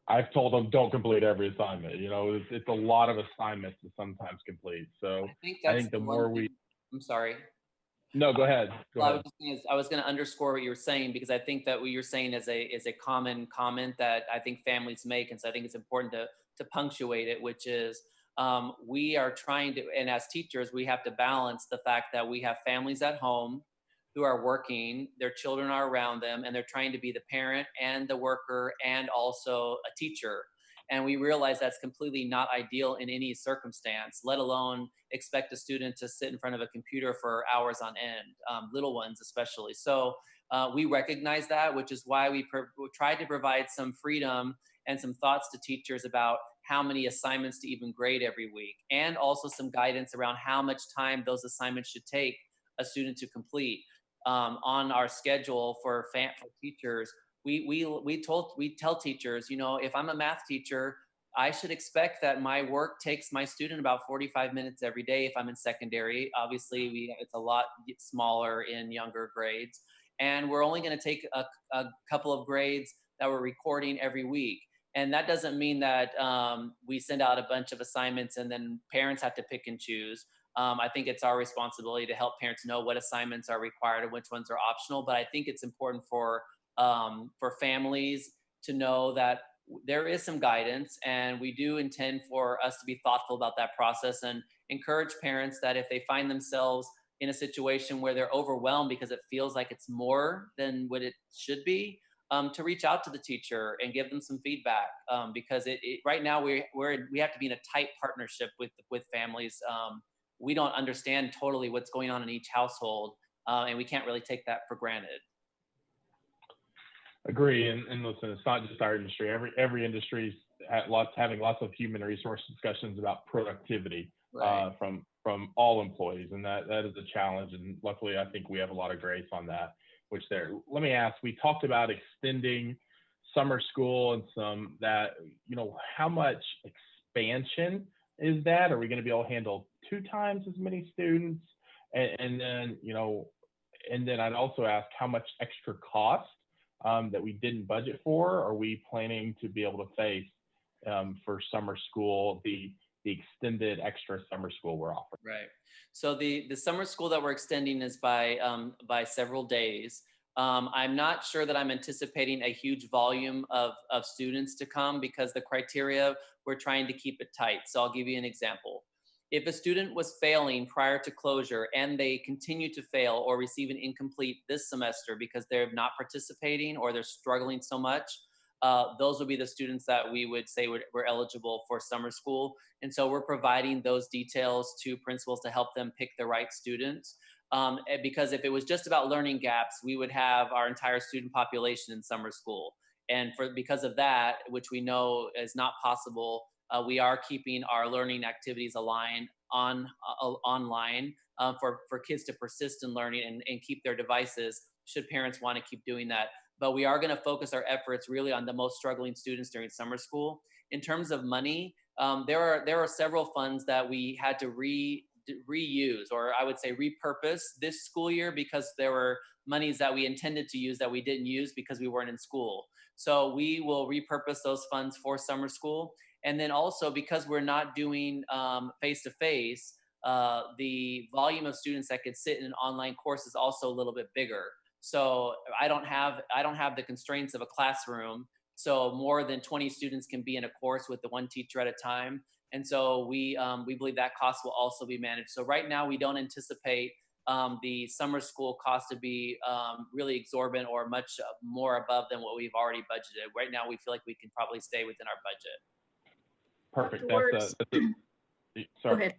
I've told them, don't complete every assignment. You know, it's a lot of assignments to sometimes complete. So I think the more we, I'm sorry. No, go ahead. I was going to underscore what you were saying, because I think that what you're saying is a common comment that I think families make. And so I think it's important to punctuate it, which is we are trying to, and as teachers, we have to balance the fact that we have families at home who are working, their children are around them, and they're trying to be the parent and the worker and also a teacher. And we realize that's completely not ideal in any circumstance, let alone expect a student to sit in front of a computer for hours on end, little ones especially. So we recognize that, which is why we tried to provide some freedom and some thoughts to teachers about how many assignments to even grade every week, and also some guidance around how much time those assignments should take a student to complete. On our schedule for teachers, we tell teachers, you know, if I'm a math teacher, I should expect that my work takes my student about 45 minutes every day. If I'm in secondary, obviously it's a lot smaller in younger grades, and we're only going to take a couple of grades that we're recording every week. And that doesn't mean that we send out a bunch of assignments and then parents have to pick and choose. I think it's our responsibility to help parents know what assignments are required and which ones are optional. But I think it's important for families to know that there is some guidance, and we do intend for us to be thoughtful about that process and encourage parents that if they find themselves in a situation where they're overwhelmed because it feels like it's more than what it should be, to reach out to the teacher and give them some feedback, because right now we have to be in a tight partnership with families. We don't understand totally what's going on in each household, and we can't really take that for granted. Agree, and listen, it's not just our industry. Every industry is having lots of human resource discussions about productivity, right, from all employees, and that is a challenge. And luckily, I think we have a lot of grace on that. Which there, let me ask. We talked about extending summer school and some that, you know, how much expansion is that? Are we going to be able to handle 2 times as many students? And then, you know, and then I'd also ask how much extra cost that we didn't budget for are we planning to be able to face for summer school, the extended extra summer school we're offering. Right. So the summer school that we're extending is by several days. I'm not sure that I'm anticipating a huge volume of students to come, because the criteria, we're trying to keep it tight. So I'll give you an example. If a student was failing prior to closure and they continue to fail or receive an incomplete this semester because they're not participating or they're struggling so much, those would be the students that we would say were eligible for summer school. And so we're providing those details to principals to help them pick the right students. Because if it was just about learning gaps, we would have our entire student population in summer school. And because of that, which we know is not possible, we are keeping our learning activities aligned online for kids to persist in learning and keep their devices should parents want to keep doing that. But we are going to focus our efforts really on the most struggling students during summer school. In terms of money, there are several funds that we had to reuse, or I would say repurpose this school year, because there were monies that we intended to use that we didn't use because we weren't in school. So we will repurpose those funds for summer school. And then also, because we're not doing face-to-face, the volume of students that could sit in an online course is also a little bit bigger. So I don't have the constraints of a classroom. So more than 20 students can be in a course with the one teacher at a time. And so we believe that cost will also be managed. So right now we don't anticipate the summer school cost to be really exorbitant or much more above than what we've already budgeted. Right now we feel like we can probably stay within our budget. Perfect. Sorry. Go ahead.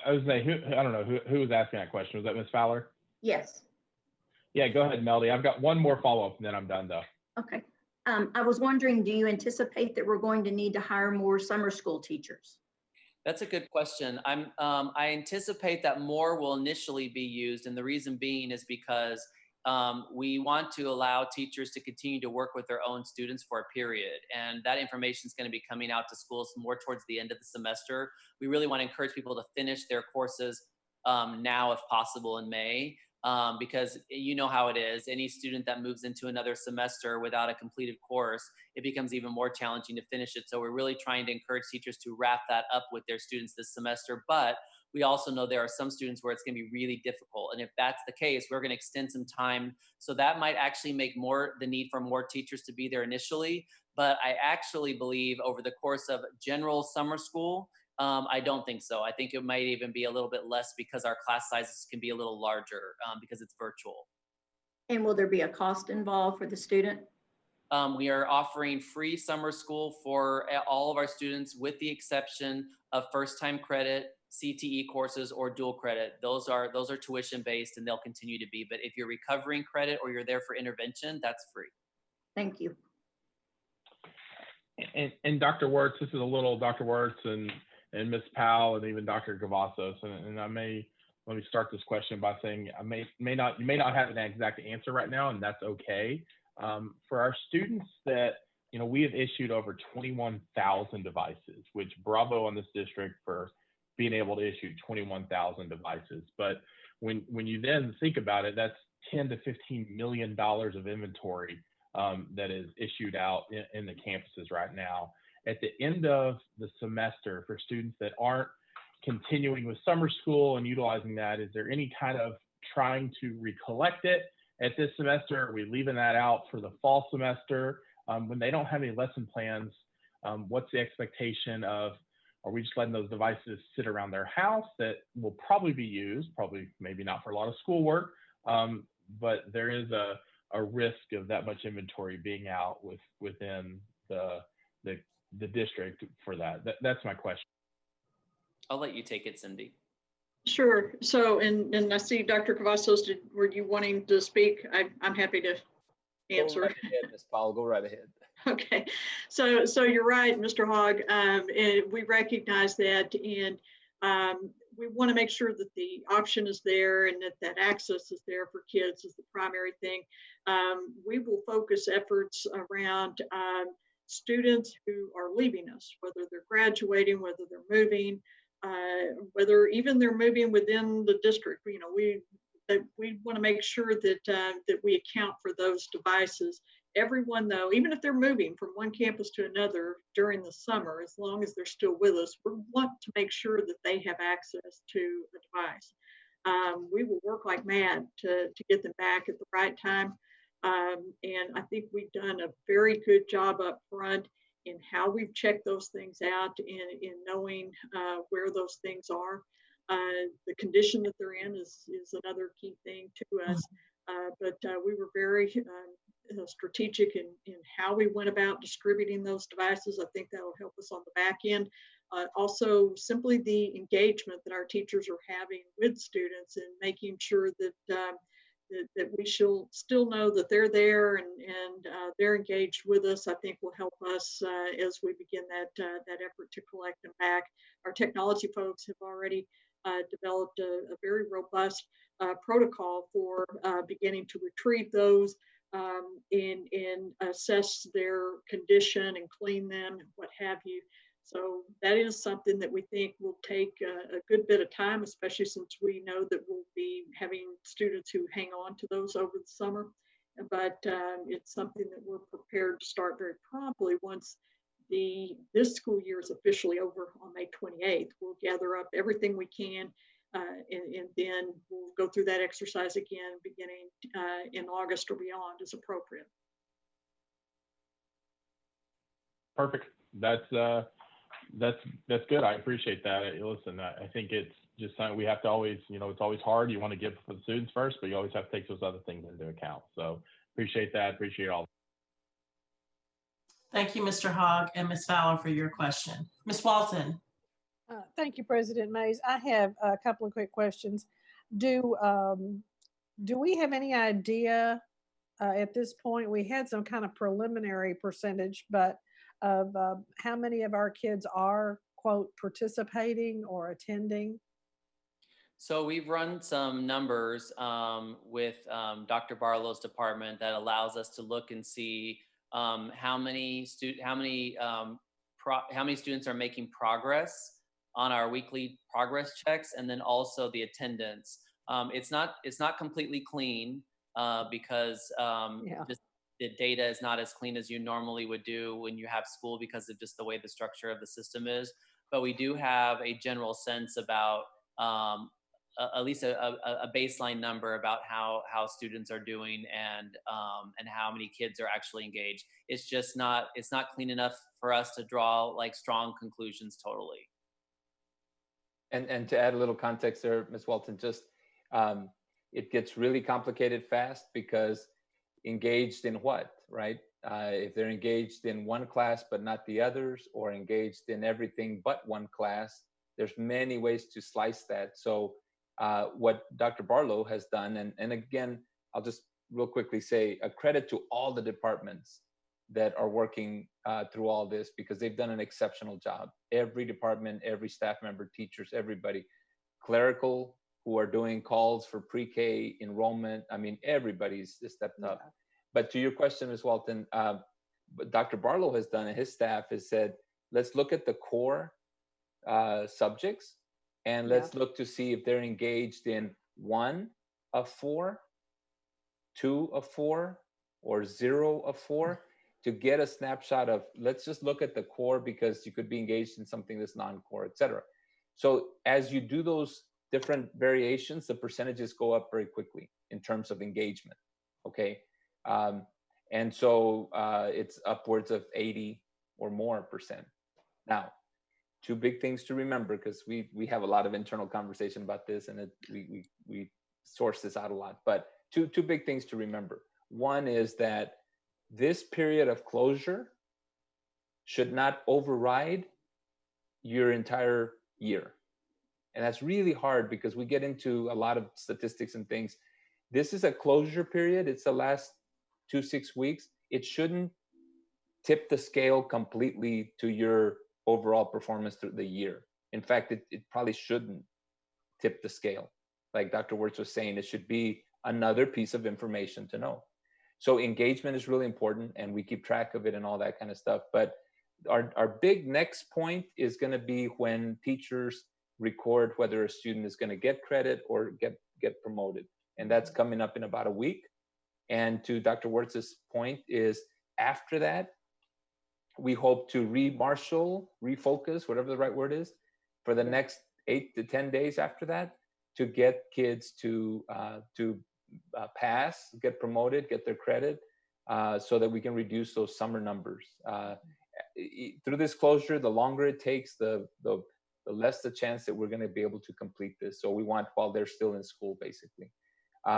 I was saying, I don't know who was asking that question. Was that Ms. Fowler? Yes. Yeah, go ahead, Melody. I've got one more follow-up and then I'm done though. Okay. I was wondering, do you anticipate that we're going to need to hire more summer school teachers? That's a good question. I anticipate that more will initially be used, and the reason being is because we want to allow teachers to continue to work with their own students for a period, and that information is going to be coming out to schools more towards the end of the semester. We really want to encourage people to finish their courses now, if possible, in May. Because you know how it is. Any student that moves into another semester without a completed course, it becomes even more challenging to finish it. So we're really trying to encourage teachers to wrap that up with their students this semester. But we also know there are some students where it's going to be really difficult. And if that's the case, we're going to extend some time. So that might actually make the need for more teachers to be there initially. But I actually believe over the course of general summer school, I don't think so. I think it might even be a little bit less because our class sizes can be a little larger because it's virtual. And will there be a cost involved for the student? We are offering free summer school for all of our students with the exception of first-time credit, CTE courses, or dual credit. Those are tuition based and they'll continue to be. But if you're recovering credit or you're there for intervention, that's free. Thank you. And Dr. Wirtz, this is a little Dr. Wirtz and Ms. Powell and even Dr. Cavazos, and let me start this question by saying you may not have an exact answer right now, and that's okay. For our students that, we have issued over 21,000 devices, which bravo on this district for being able to issue 21,000 devices. But when you then think about it, that's $10 to $15 million of inventory that is issued out in the campuses right now. At the end of the semester, for students that aren't continuing with summer school and utilizing that, is there any kind of trying to recollect it at this semester? Are we leaving that out for the fall semester? When they don't have any lesson plans, what's the expectation of, are we just letting those devices sit around their house that will probably be used, maybe not for a lot of schoolwork, but there is a risk of that much inventory being out within the district for that. That's my question. I'll let you take it, Cindy. Sure. So, and I see Dr. Cavazos, were you wanting to speak? I'm happy to answer. Go right ahead, Ms. Powell, go right ahead. Okay. So you're right, Mr. Hogg. And we recognize that, and we want to make sure that the option is there and that access is there for kids is the primary thing. We will focus efforts around students who are leaving us, whether they're graduating, whether they're moving, whether even they're moving within the district. We want to make sure that that we account for those devices. Everyone, though, even if they're moving from one campus to another during the summer, as long as they're still with us, we want to make sure that they have access to a device. We will work like mad to get them back at the right time. And I think we've done a very good job up front in how we've checked those things out and in knowing where those things are. The condition that they're in is another key thing to us. But we were very strategic in how we went about distributing those devices. I think that will help us on the back end. Also, simply the engagement that our teachers are having with students and making sure that that we still know that they're there and they're engaged with us, I think will help us as we begin that effort to collect them back. Our technology folks have already developed a very robust protocol for beginning to retrieve those and assess their condition and clean them and what have you. So that is something that we think will take a good bit of time, especially since we know that we'll be having students who hang on to those over the summer. But it's something that we're prepared to start very promptly once this school year is officially over on May 28th. We'll gather up everything we can and then we'll go through that exercise again beginning in August or beyond as appropriate. Perfect. That's good. I appreciate that. Listen, I think it's just something we have to always, it's always hard. You want to give for the students first, but you always have to take those other things into account. So appreciate that. Appreciate all. Thank you, Mr. Hogg and Ms. Fowler for your question. Ms. Walton. Thank you, President Mays. I have a couple of quick questions. Do we have any idea at this point? We had some kind of preliminary percentage, but of how many of our kids are, quote, participating or attending? So we've run some numbers with Dr. Barlow's department that allows us to look and see how many students are making progress on our weekly progress checks, and then also the attendance. It's not completely clean because the data is not as clean as you normally would do when you have school because of just the way the structure of the system is. But we do have a general sense about at least a baseline number about how students are doing and how many kids are actually engaged. It's not clean enough for us to draw like strong conclusions totally. And to add a little context there, Ms. Walton, just it gets really complicated fast because engaged in what, right? If they're engaged in one class but not the others, or engaged in everything but one class, there's many ways to slice that. So what Dr. Barlow has done, and again, I'll just real quickly say a credit to all the departments that are working through all this, because they've done an exceptional job. Every department, every staff member, teachers, everybody, clerical who are doing calls for pre-K enrollment. I mean, everybody's stepped up. Yeah. But to your question, Ms. Walton, what Dr. Barlow has done, and his staff has said, let's look at the core subjects, and let's look to see if they're engaged in 1 of 4, 2 of 4, or 0 of 4, to get a snapshot of, let's just look at the core, because you could be engaged in something that's non-core, et cetera. So as you do those different variations, the percentages go up very quickly in terms of engagement, okay? And so it's upwards of 80 or more percent. Now, 2 big things to remember, because we have a lot of internal conversation about this, and we source this out a lot, but two big things to remember. One is that this period of closure should not override your entire year. And that's really hard, because we get into a lot of statistics and things. This is a closure period. It's the last 2-6 weeks. It shouldn't tip the scale completely to your overall performance through the year. In fact, it probably shouldn't tip the scale. Like Dr. Wirtz was saying, it should be another piece of information to know. So engagement is really important, and we keep track of it and all that kind of stuff. But our big next point is going to be when teachers record whether a student is going to get credit or get promoted. And that's coming up in about a week. And to Dr. Wirtz's point is, after that, we hope to re-marshal, refocus, whatever the right word is, for the next 8 to 10 days after that, to get kids to pass, get promoted, get their credit, so that we can reduce those summer numbers. Through this closure, the longer it takes, the less the chance that we're going to be able to complete this. So we want while they're still in school, basically.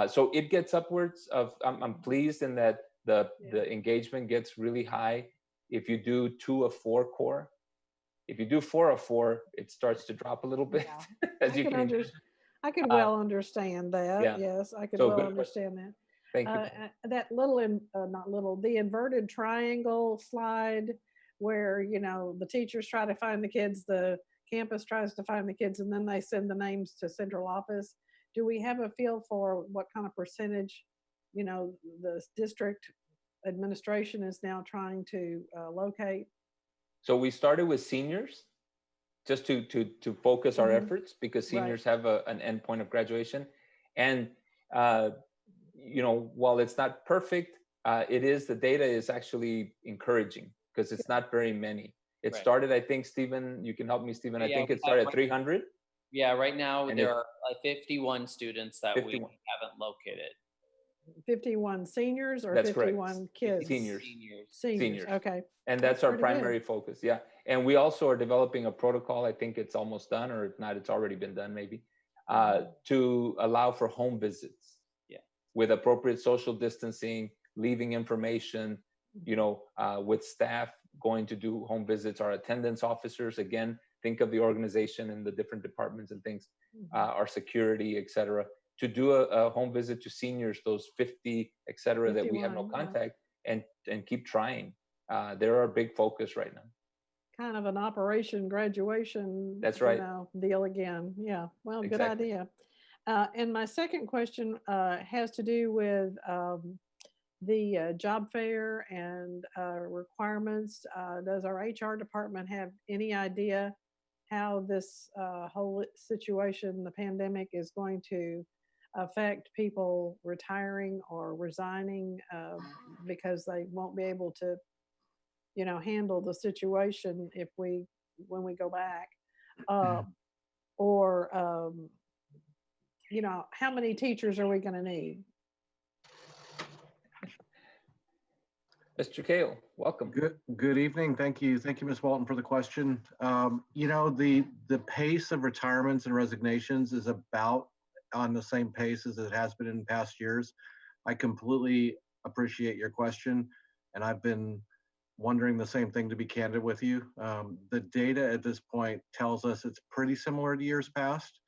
So it gets upwards of, I'm pleased in that the engagement gets really high. If you do 2 of 4 core, if you do 4 of 4, it starts to drop a little bit. As you can imagine. I could well understand that. Yeah. Yes, I could So well understand that. Thank you. That little, not little, the inverted triangle slide where, you know, the teachers try to find the kids, the campus tries to find the kids, and then they send the names to central office. Do we have a feel for what kind of percentage, you know, the district administration is now trying to locate? So we started with seniors, just to focus our efforts, because seniors have an endpoint of graduation. And, you know, while it's not perfect, the data is actually encouraging, because it's not very many. It started, I think, Stephen, you can help me, Stephen. I think it started at 300. Yeah, right now there are 51 students that we haven't located. 51 seniors or That's 51 correct. kids? Seniors. Okay. And that's our primary focus. Yeah. And we also are developing a protocol. I think it's almost done, or if not, it's already been done maybe, to allow for home visits. Yeah. With appropriate social distancing, leaving information, you know, with staff going to do home visits, our attendance officers, again, think of the organization and the different departments and things, our security, et cetera, to do a home visit to seniors, those 50, et cetera, that we have no contact, and keep trying. They're our big focus right now. Kind of an Operation Graduation, that's right, you know, deal again. Yeah, well, good idea. And my second question has to do with the job fair and requirements. Does our HR department have any idea how this whole situation, the pandemic, is going to affect people retiring or resigning because they won't be able to, you know, handle the situation when we go back, or you know, how many teachers are we going to need? Mr. Kale, welcome. Good evening. Thank you. Thank you, Ms. Walton, for the question. You know, the pace of retirements and resignations is about on the same pace as it has been in past years. I completely appreciate your question, and I've been wondering the same thing, to be candid with you. The data at this point tells us it's pretty similar to years past,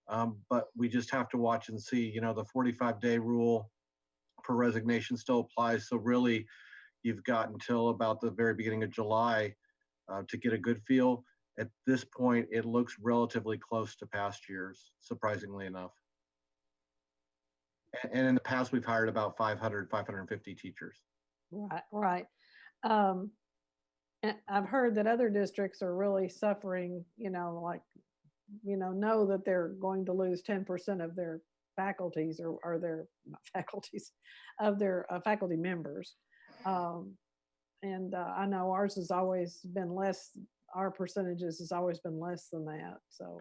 but we just have to watch and see. You know, the 45-day rule for resignation still applies, so really you've got until about the very beginning of July to get a good feel. At this point, it looks relatively close to past years, surprisingly enough. And in the past, we've hired about 500, 550 teachers. Right, right. And I've heard that other districts are really suffering, you know, like, you know that they're going to lose 10% of their faculties or their not faculties, of their faculty members. I know ours has always been less, our percentages has always been less than that, so.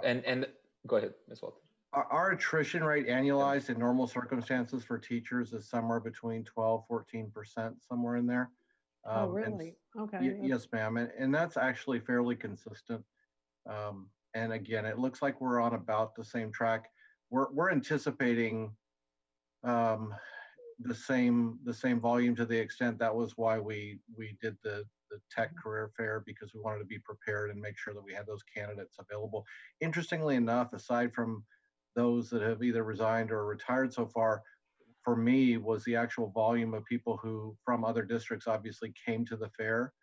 And go ahead, Ms. Walton. Our attrition rate annualized in normal circumstances for teachers is somewhere between 12, 14%, somewhere in there. Oh, really? Okay. Yes, ma'am. And that's actually fairly consistent. And again, it looks like we're on about the same track. We're anticipating the same volume, to the extent that was why we did the tech career fair, because we wanted to be prepared and make sure that we had those candidates available. Interestingly enough, aside from those that have either resigned or retired so far, for me was the actual volume of people who from other districts obviously came to the fair.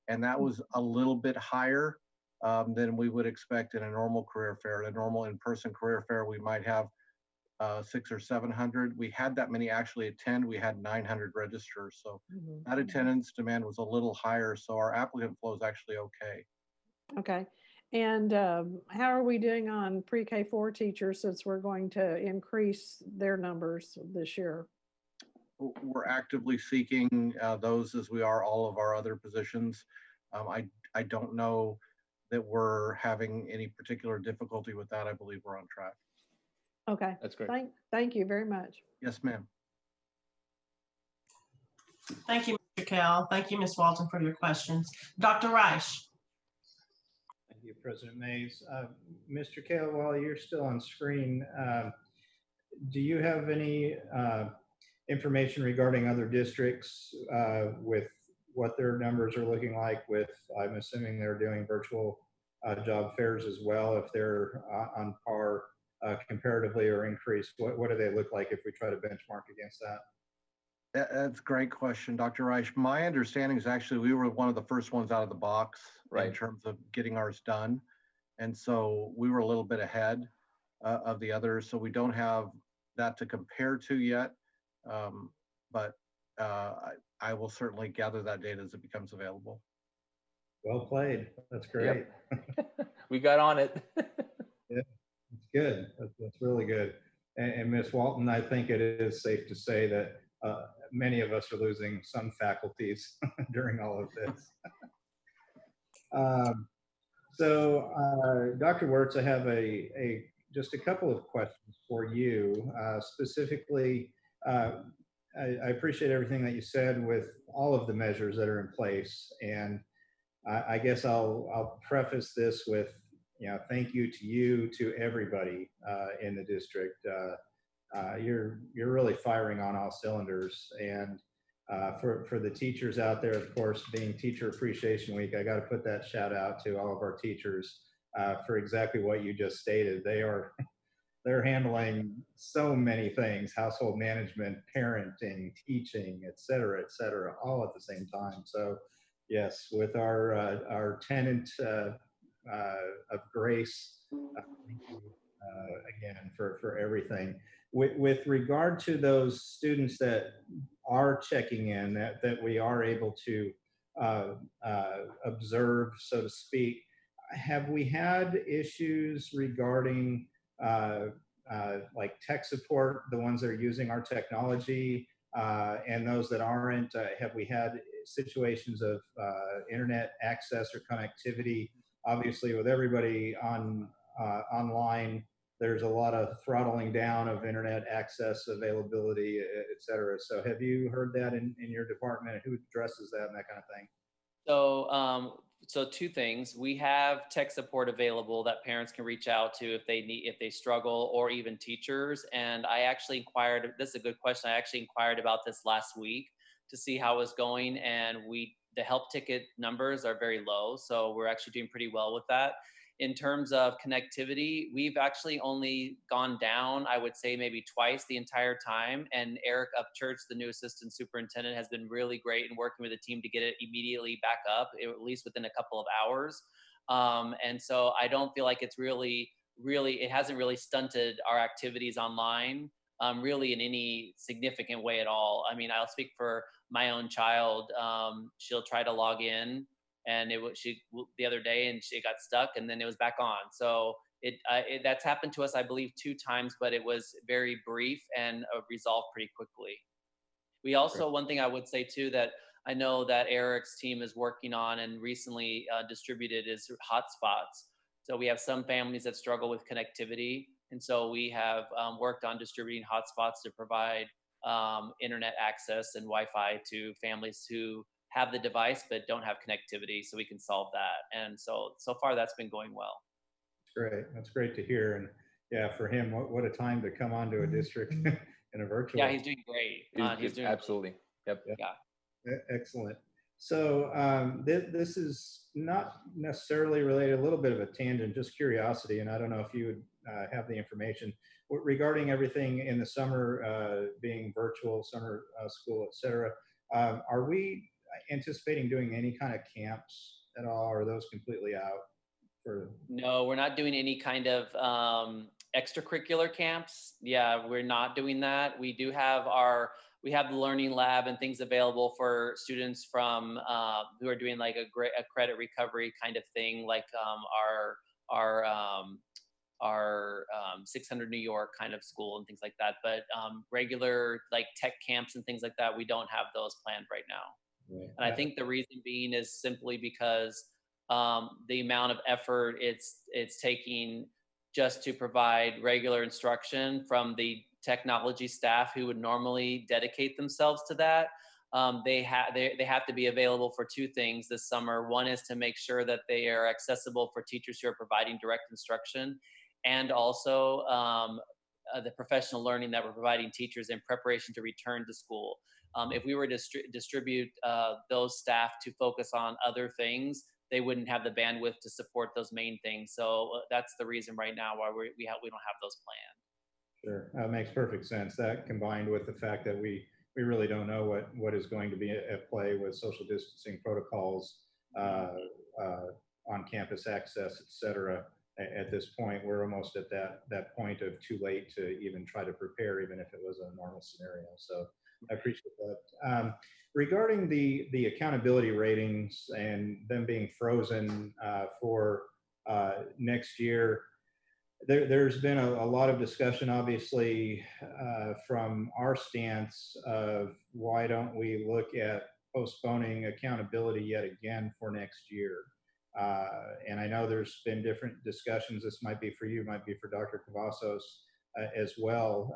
And that was a little bit higher than we would expect in a normal career fair. In a normal in-person career fair, we might have 600 or 700. We had that many actually attend. We had 900 registers. So that attendance demand was a little higher. So our applicant flow is actually okay. Okay. And how are we doing on pre-K 4 teachers, since we're going to increase their numbers this year? We're actively seeking those, as we are all of our other positions. I don't know that we're having any particular difficulty with that. I believe we're on track. Okay. That's great. Thank you very much. Yes, ma'am. Thank you, Mr. Kell. Thank you, Ms. Walton, for your questions. Dr. Reich. Thank you, President Mays. Mr. Kale, while you're still on screen, do you have any information regarding other districts with what their numbers are looking like with, I'm assuming they're doing virtual job fairs as well, if they're on par comparatively or increased? What do they look like if we try to benchmark against that? That's a great question, Dr. Reich. My understanding is actually we were one of the first ones out of the box in terms of getting ours done. And so we were a little bit ahead of the others. So we don't have that to compare to yet. But I will certainly gather that data as it becomes available. Well played. That's great. Yep. We got on it. Yeah, that's good. That's really good. And Ms. Walton, I think it is safe to say that many of us are losing some faculties during all of this. Dr. Wirtz, I have just a couple of questions for you. Specifically, I appreciate everything that you said with all of the measures that are in place. And I guess I'll preface this with, thank you to everybody in the district. You're really firing on all cylinders. And for the teachers out there, of course, being Teacher Appreciation Week, I got to put that shout out to all of our teachers for exactly what you just stated. They're handling so many things: household management, parenting, teaching, et cetera, all at the same time. So yes, with our tenant of grace, thank you again for everything. With regard to those students that are checking in, that we are able to observe, so to speak, have we had issues regarding like tech support, the ones that are using our technology, and those that aren't? Have we had situations of internet access or connectivity? Obviously, with everybody online, there's a lot of throttling down of internet access availability, et cetera. So have you heard that in your department? Who addresses that and that kind of thing? So, so two things. We have tech support available that parents can reach out to if they struggle, or even teachers. And I actually inquired, this is a good question. I actually inquired about this last week to see how it was going. And the help ticket numbers are very low. So we're actually doing pretty well with that. In terms of connectivity, we've actually only gone down, I would say maybe twice the entire time. And Eric Upchurch, the new assistant superintendent, has been really great in working with the team to get it immediately back up, at least within a couple of hours. And so I don't feel like it's it hasn't really stunted our activities online, really in any significant way at all. I mean, I'll speak for my own child. She'll try to log in, and the other day, and she got stuck, and then it was back on. So that's happened to us, I believe, 2 times, but it was very brief and resolved pretty quickly. We also, one thing I would say too, that I know that Eric's team is working on and recently distributed, is hotspots. So we have some families that struggle with connectivity. And so we have worked on distributing hotspots to provide internet access and Wi-Fi to families who have the device but don't have connectivity, so we can solve that. And so far that's been going well. Great. That's great to hear. And yeah, for him, what a time to come onto a district in a virtual. Yeah, he's doing great. He's doing absolutely. Yep. Yeah. Excellent. So this is not necessarily related, a little bit of a tangent, just curiosity, and I don't know if you would have the information regarding everything in the summer being virtual, summer school, et cetera. Are we anticipating doing any kind of camps at all, or are those completely out? No, we're not doing any kind of extracurricular camps. Yeah, we're not doing that. We do have we have the learning lab and things available for students from who are doing like a credit recovery kind of thing, like our 600 New York kind of school and things like that. But regular like tech camps and things like that, we don't have those planned right now. Right. And I think the reason being is simply because the amount of effort it's taking just to provide regular instruction from the technology staff who would normally dedicate themselves to that. They have to be available for 2 things this summer. One is to make sure that they are accessible for teachers who are providing direct instruction, and also the professional learning that we're providing teachers in preparation to return to school. If we were to distribute those staff to focus on other things, they wouldn't have the bandwidth to support those main things. So that's the reason right now why we don't have those planned. Sure, that makes perfect sense. That combined with the fact that we really don't know what is going to be at play with social distancing protocols, on campus access, et cetera. At this point, we're almost at that point of too late to even try to prepare, even if it was a normal scenario. So I appreciate that. Regarding the accountability ratings and them being frozen for next year, there's been a lot of discussion, obviously, from our stance of why don't we look at postponing accountability yet again for next year. And I know there's been different discussions. This might be for you, might be for Dr. Cavazos as well.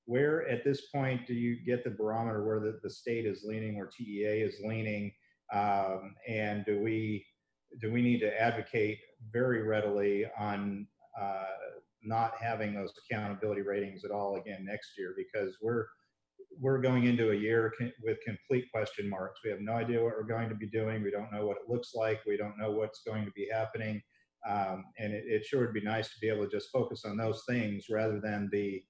Where at this point do you get the barometer where the state is leaning, where TEA is leaning, and do we need to advocate very readily on not having those accountability ratings at all again next year? Because we're going into a year with complete question marks. We have no idea what we're going to be doing. We don't know what it looks like. We don't know what's going to be happening. And it sure would be nice to be able to just focus on those things rather than the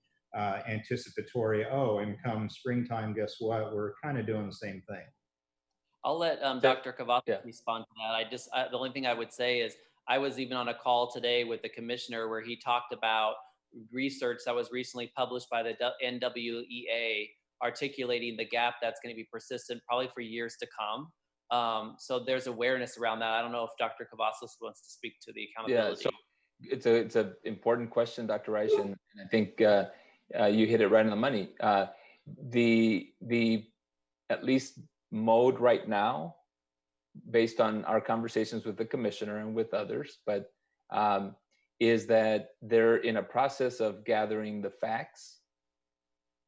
anticipatory, oh, and come springtime, guess what? We're kind of doing the same thing. I'll let Dr. Cavazos respond to that. The only thing I would say is I was even on a call today with the commissioner where he talked about research that was recently published by the NWEA articulating the gap that's going to be persistent probably for years to come. So there's awareness around that. I don't know if Dr. Cavazos wants to speak to the accountability. Yeah, so it's an important question, Dr. Reich, and I think you hit it right on the money. The at least mode right now, based on our conversations with the commissioner and with others, but is that they're in a process of gathering the facts.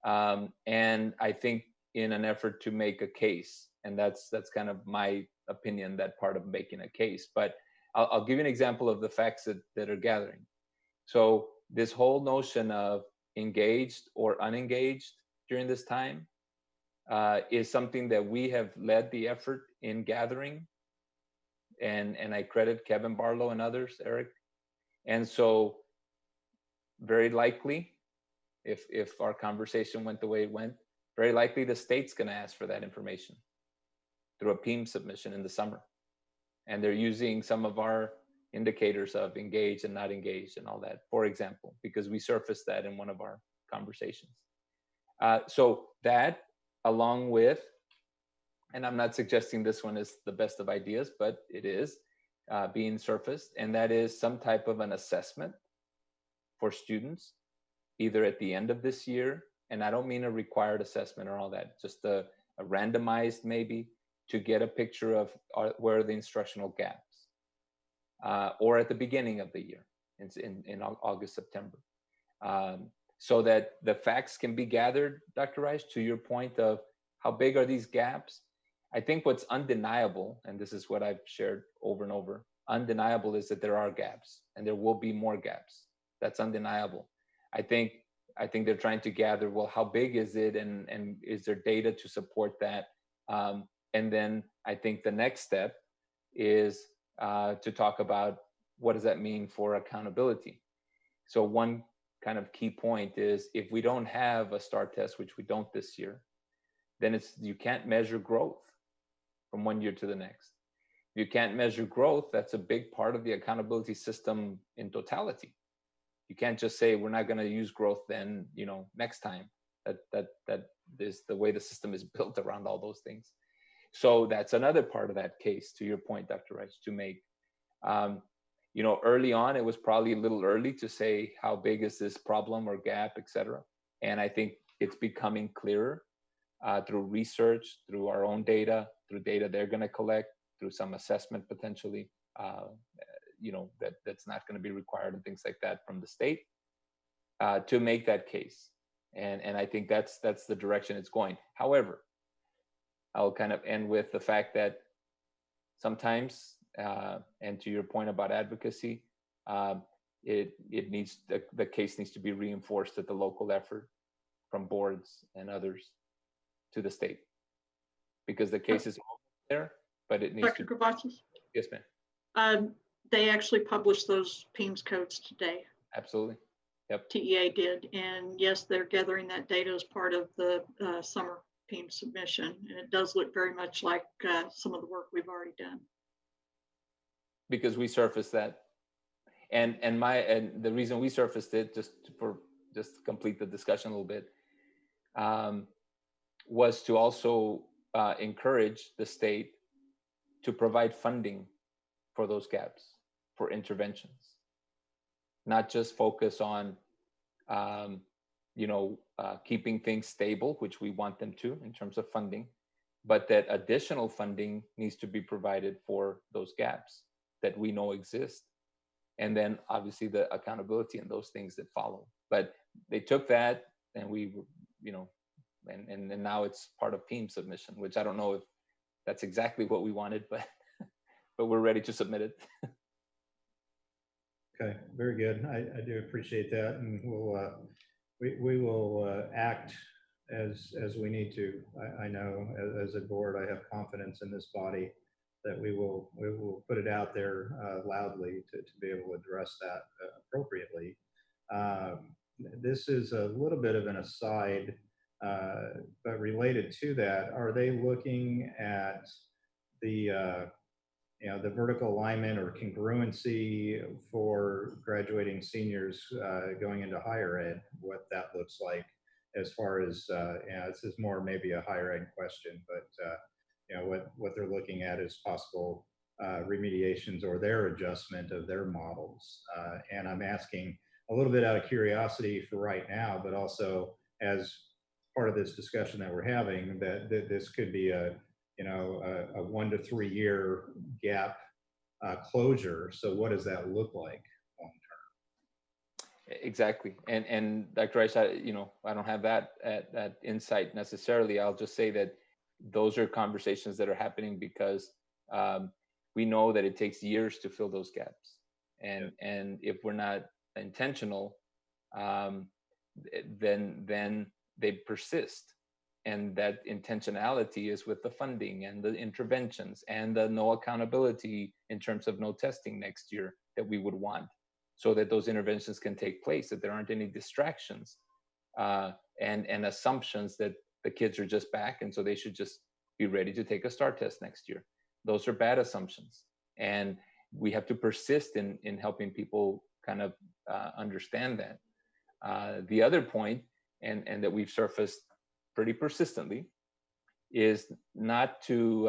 And I think in an effort to make a case, and that's kind of my opinion, that part of making a case. But I'll give you an example of the facts that are gathering. So this whole notion of engaged or unengaged during this time is something that we have led the effort in gathering. And I credit Kevin Barlow and others, Eric. And so very likely, if our conversation went the way it went, very likely the state's going to ask for that information through a PEEM submission in the summer. And they're using some of our indicators of engaged and not engaged and all that, for example, because we surfaced that in one of our conversations. So that, along with, and I'm not suggesting this one is the best of ideas, but it is being surfaced, and that is some type of an assessment for students, either at the end of this year, and I don't mean a required assessment or all that, just a randomized maybe, to get a picture of where are the instructional gaps, or at the beginning of the year, in August, September, so that the facts can be gathered, Dr. Rice, to your point of how big are these gaps. I think what's undeniable, and this is what I've shared over and over, undeniable is that there are gaps, and there will be more gaps. That's undeniable. I think they're trying to gather, well, how big is it, and is there data to support that? And then I think the next step is to talk about what does that mean for accountability. So one kind of key point is, if we don't have a STAR test, which we don't this year, then you can't measure growth from one year to the next. If you can't measure growth, that's a big part of the accountability system in totality. You can't just say we're not going to use growth then, next time. That is the way the system is built around all those things. So that's another part of that case, to your point, Dr. Rice, to make. Early on, it was probably a little early to say how big is this problem or gap, et cetera. And I think it's becoming clearer through research, through our own data, through data they're going to collect, through some assessment potentially, that's not going to be required and things like that from the state, to make that case. And I think that's the direction it's going. However, I'll kind of end with the fact that sometimes, and to your point about advocacy, it needs, the case needs to be reinforced at the local effort from boards and others to the state, because the case is there, but it needs Dr. Cavazos? Yes, ma'am. They actually published those PEEMS codes today. Absolutely. Yep. TEA did. And yes, they're gathering that data as part of the summer PEEMS submission. And it does look very much like some of the work we've already done. Because we surfaced that. And the reason we surfaced it, just to complete the discussion a little bit, was to also encourage the state to provide funding for those gaps, for interventions, not just focus on, keeping things stable, which we want them to in terms of funding, but that additional funding needs to be provided for those gaps that we know exist. And then obviously the accountability and those things that follow. But they took that, and we, and now it's part of PEEM submission, which I don't know if that's exactly what we wanted, but we're ready to submit it. Okay, very good. I do appreciate that, and we will act as we need to. I know as a board, I have confidence in this body that we will put it out there loudly to be able to address that appropriately. This is a little bit of an aside, but related to that, are they looking at the the vertical alignment or congruency for graduating seniors going into higher ed, what that looks like, as far as, this is more maybe a higher ed question, but what they're looking at is possible remediations or their adjustment of their models. And I'm asking a little bit out of curiosity for right now, but also as part of this discussion that we're having, that this could be a 1 to 3 year gap closure. So what does that look like long Exactly. And Dr. Rice, I don't have that insight necessarily. I'll just say that those are conversations that are happening because we know that it takes years to fill those gaps. And if we're not intentional, then they persist. And that intentionality is with the funding and the interventions and the no accountability in terms of no testing next year that we would want, so that those interventions can take place, that there aren't any distractions and assumptions that the kids are just back and so they should just be ready to take a STAR test next year. Those are bad assumptions. And we have to persist in helping people kind of understand that. The other point, and that we've surfaced pretty persistently, is not to,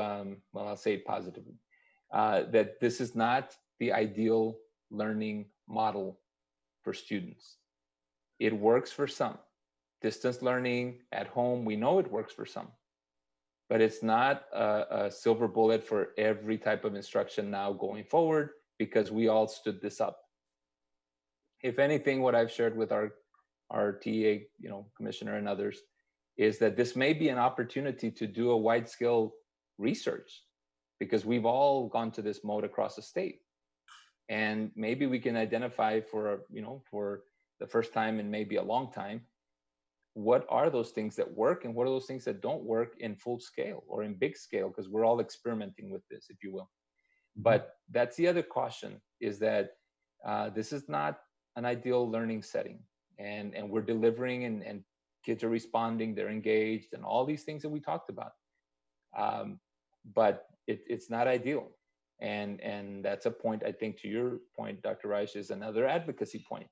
well, I'll say it positively, that this is not the ideal learning model for students. It works for some. Distance learning at home, we know it works for some, but it's not a silver bullet for every type of instruction now going forward, because we all stood this up. If anything, what I've shared with our TA, commissioner and others, is that this may be an opportunity to do a wide-scale research, because we've all gone to this mode across the state. And maybe we can identify for the first time in maybe a long time, what are those things that work and what are those things that don't work in full scale or in big scale, because we're all experimenting with this, if you will. But that's the other caution, is that this is not an ideal learning setting, and we're delivering and kids are responding, they're engaged, and all these things that we talked about. But it's not ideal. And that's a point, I think, to your point, Dr. Reich, is another advocacy point,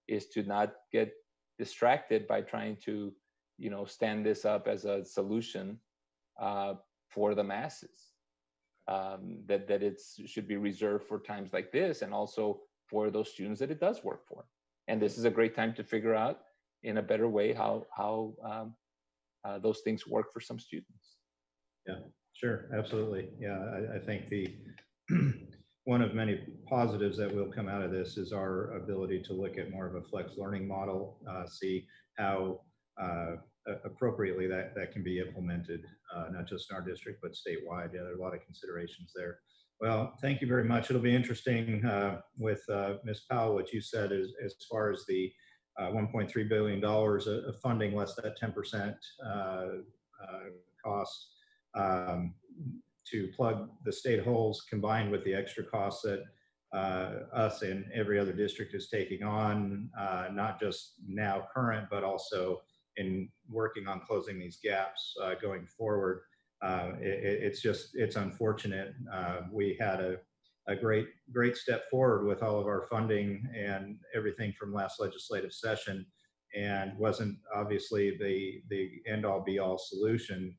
is to not get distracted by trying to, stand this up as a solution for the masses. That it should be reserved for times like this, and also for those students that it does work for. And this is a great time to figure out in a better way how those things work for some students. Yeah, sure, absolutely. Yeah, I think the one of many positives that will come out of this is our ability to look at more of a flex learning model, see how appropriately that can be implemented, not just in our district, but statewide. Yeah, there are a lot of considerations there. Well, thank you very much. It'll be interesting with Ms. Powell, what you said is, as far as the $1.3 billion of funding, less than 10% cost to plug the state holes, combined with the extra costs that us and every other district is taking on, not just now current, but also in working on closing these gaps going forward. It's unfortunate. We had a great step forward with all of our funding and everything from last legislative session, and wasn't obviously the end all be all solution,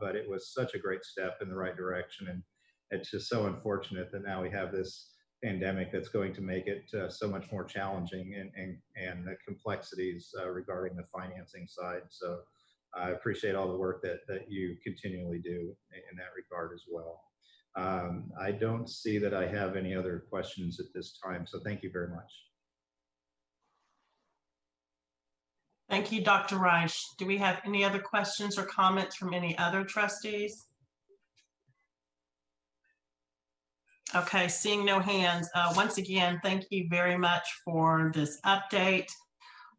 but it was such a great step in the right direction. And it's just so unfortunate that now we have this pandemic that's going to make it so much more challenging, and the complexities regarding the financing side. So I appreciate all the work that you continually do in that regard as well. I don't see that I have any other questions at this time, so thank you very much. Thank you, Dr. Reich. Do we have any other questions or comments from any other trustees? Okay, seeing no hands. Once again, thank you very much for this update.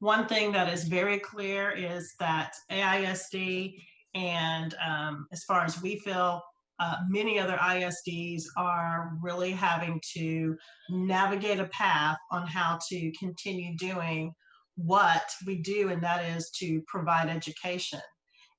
One thing that is very clear is that AISD, and as far as we feel, many other ISDs are really having to navigate a path on how to continue doing what we do, and that is to provide education.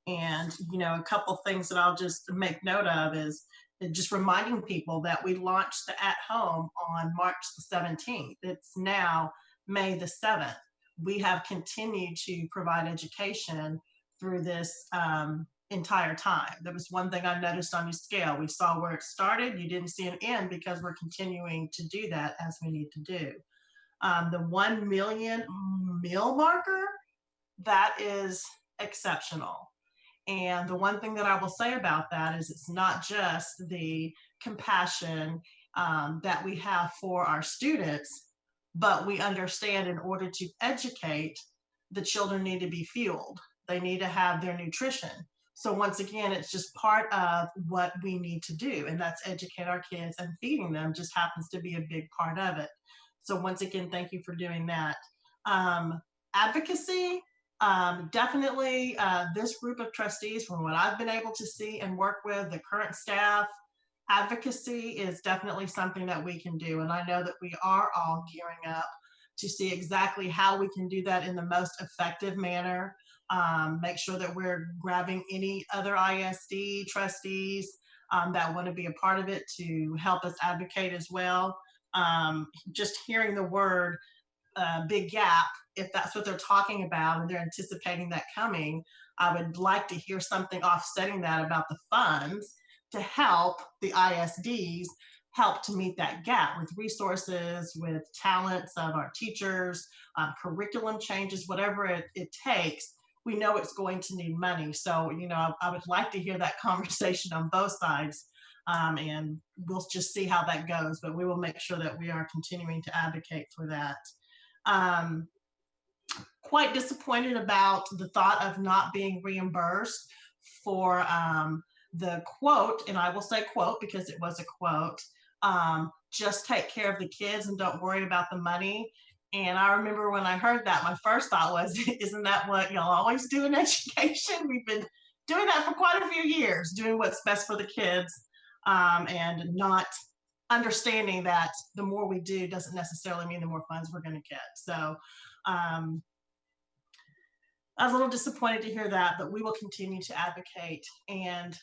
And, a couple things that I'll just make note of is just reminding people that we launched the At Home on March the 17th. It's now May the 7th. We have continued to provide education through this entire time. There was one thing I noticed on your scale. We saw where it started. You didn't see an end, because we're continuing to do that as we need to do. The 1 million meal marker, that is exceptional. And the one thing that I will say about that is it's not just the compassion that we have for our students, but we understand in order to educate, the children need to be fueled. They need to have their nutrition. So once again, it's just part of what we need to do, and that's educate our kids, and feeding them just happens to be a big part of it. So once again, thank you for doing that. Advocacy, definitely this group of trustees, from what I've been able to see and work with the current staff, advocacy is definitely something that we can do. And I know that we are all gearing up to see exactly how we can do that in the most effective manner. Make sure that we're grabbing any other ISD trustees that want to be a part of it to help us advocate as well. Just hearing the word big gap, if that's what they're talking about and they're anticipating that coming, I would like to hear something offsetting that about the funds to help the ISDs help to meet that gap with resources, with talents of our teachers, curriculum changes, whatever it takes. We know it's going to need money. So, you know, I would like to hear that conversation on both sides, and we'll just see how that goes, but we will make sure that we are continuing to advocate for that. Quite disappointed about the thought of not being reimbursed for the quote, and I will say quote because it was a quote, just take care of the kids and don't worry about the money. And I remember when I heard that, my first thought was, isn't that what y'all always do in education? We've been doing that for quite a few years, doing what's best for the kids, and not understanding that the more we do doesn't necessarily mean the more funds we're going to get. So I was a little disappointed to hear that, but we will continue to advocate, and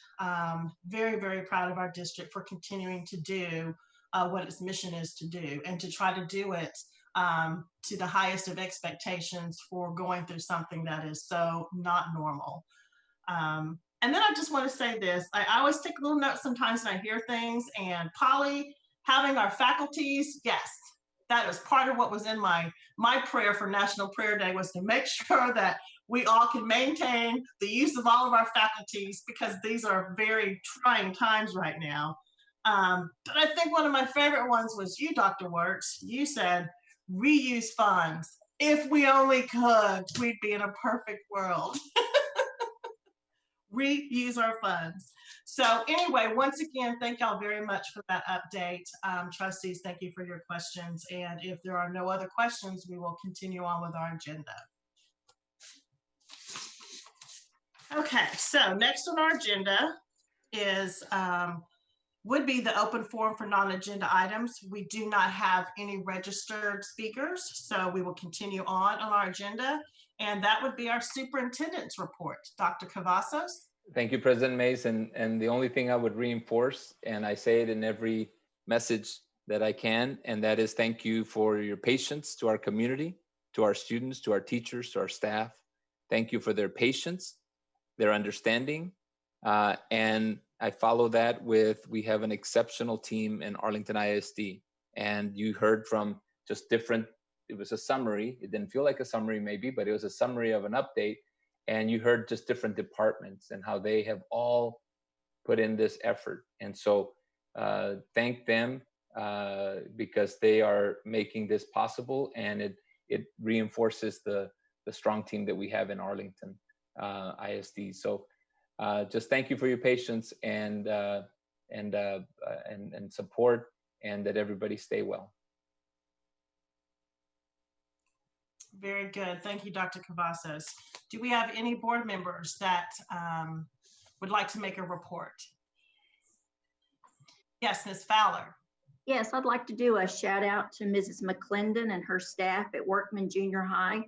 very, very proud of our district for continuing to do what its mission is to do, and to try to do it to the highest of expectations for going through something that is so not normal. And then I just want to say this, I always take a little note sometimes when I hear things, and Polly, having our faculties, yes, that is part of what was in my prayer for National Prayer Day, was to make sure that we all can maintain the use of all of our faculties, because these are very trying times right now. But I think one of my favorite ones was you, Dr. Wertz. You said, reuse funds. If we only could, we'd be in a perfect world. Reuse our funds. So anyway, once again, thank y'all very much for that update. Trustees, thank you for your questions. And if there are no other questions, we will continue on with our agenda. Okay, so next on our agenda is would be the open forum for non-agenda items. We do not have any registered speakers, so we will continue on our agenda, and that would be our superintendent's report. Dr. Cavazos. Thank you, President Mays, and the only thing I would reinforce, and I say it in every message that I can, and that is thank you for your patience to our community, to our students, to our teachers, to our staff. Thank you for their patience, their understanding, and I follow that with, we have an exceptional team in Arlington ISD. And you heard from just different, it was a summary. It didn't feel like a summary maybe, but it was a summary of an update. And you heard just different departments and how they have all put in this effort. And so thank them because they are making this possible, and it reinforces the strong team that we have in Arlington ISD. So just thank you for your patience and support, and that everybody stay well. Very good. Thank you, Dr. Cavazos. Do we have any board members that would like to make a report? Yes, Ms. Fowler. Yes, I'd like to do a shout out to Mrs. McClendon and her staff at Workman Junior High.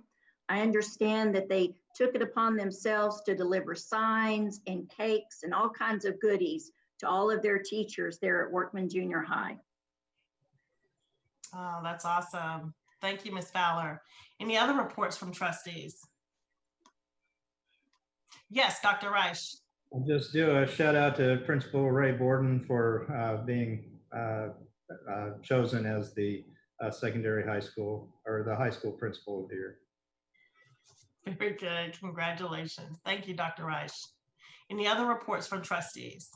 I understand that they took it upon themselves to deliver signs and cakes and all kinds of goodies to all of their teachers there at Workman Junior High. Oh, that's awesome. Thank you, Ms. Fowler. Any other reports from trustees? Yes, Dr. Reich. I'll just do a shout out to Principal Ray Borden for being chosen as the secondary high school, or the high school principal of the year. Very good. Congratulations. Thank you, Dr. Reich. Any other reports from trustees?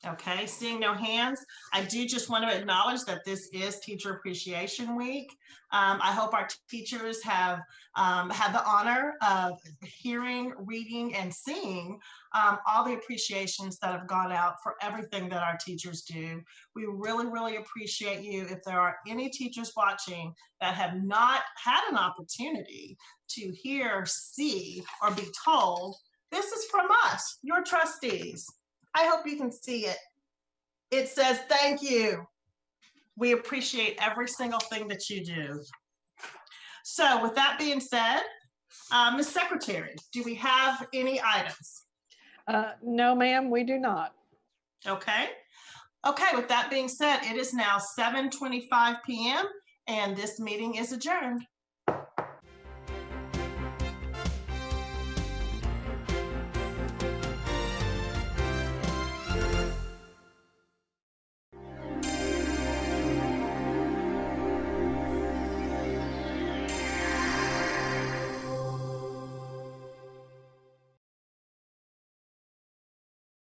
Okay, seeing no hands, I do just want to acknowledge that this is Teacher Appreciation Week. I hope our teachers have had the honor of hearing, reading, and seeing all the appreciations that have gone out for everything that our teachers do. We really, really appreciate you. If there are any teachers watching that have not had an opportunity to hear, see, or be told, this is from us, your trustees. I hope you can see it. It says, thank you. We appreciate every single thing that you do. So with that being said, Ms. Secretary, do we have any items? No, ma'am, we do not. Okay. Okay, with that being said, it is now 7:25 p.m. and this meeting is adjourned.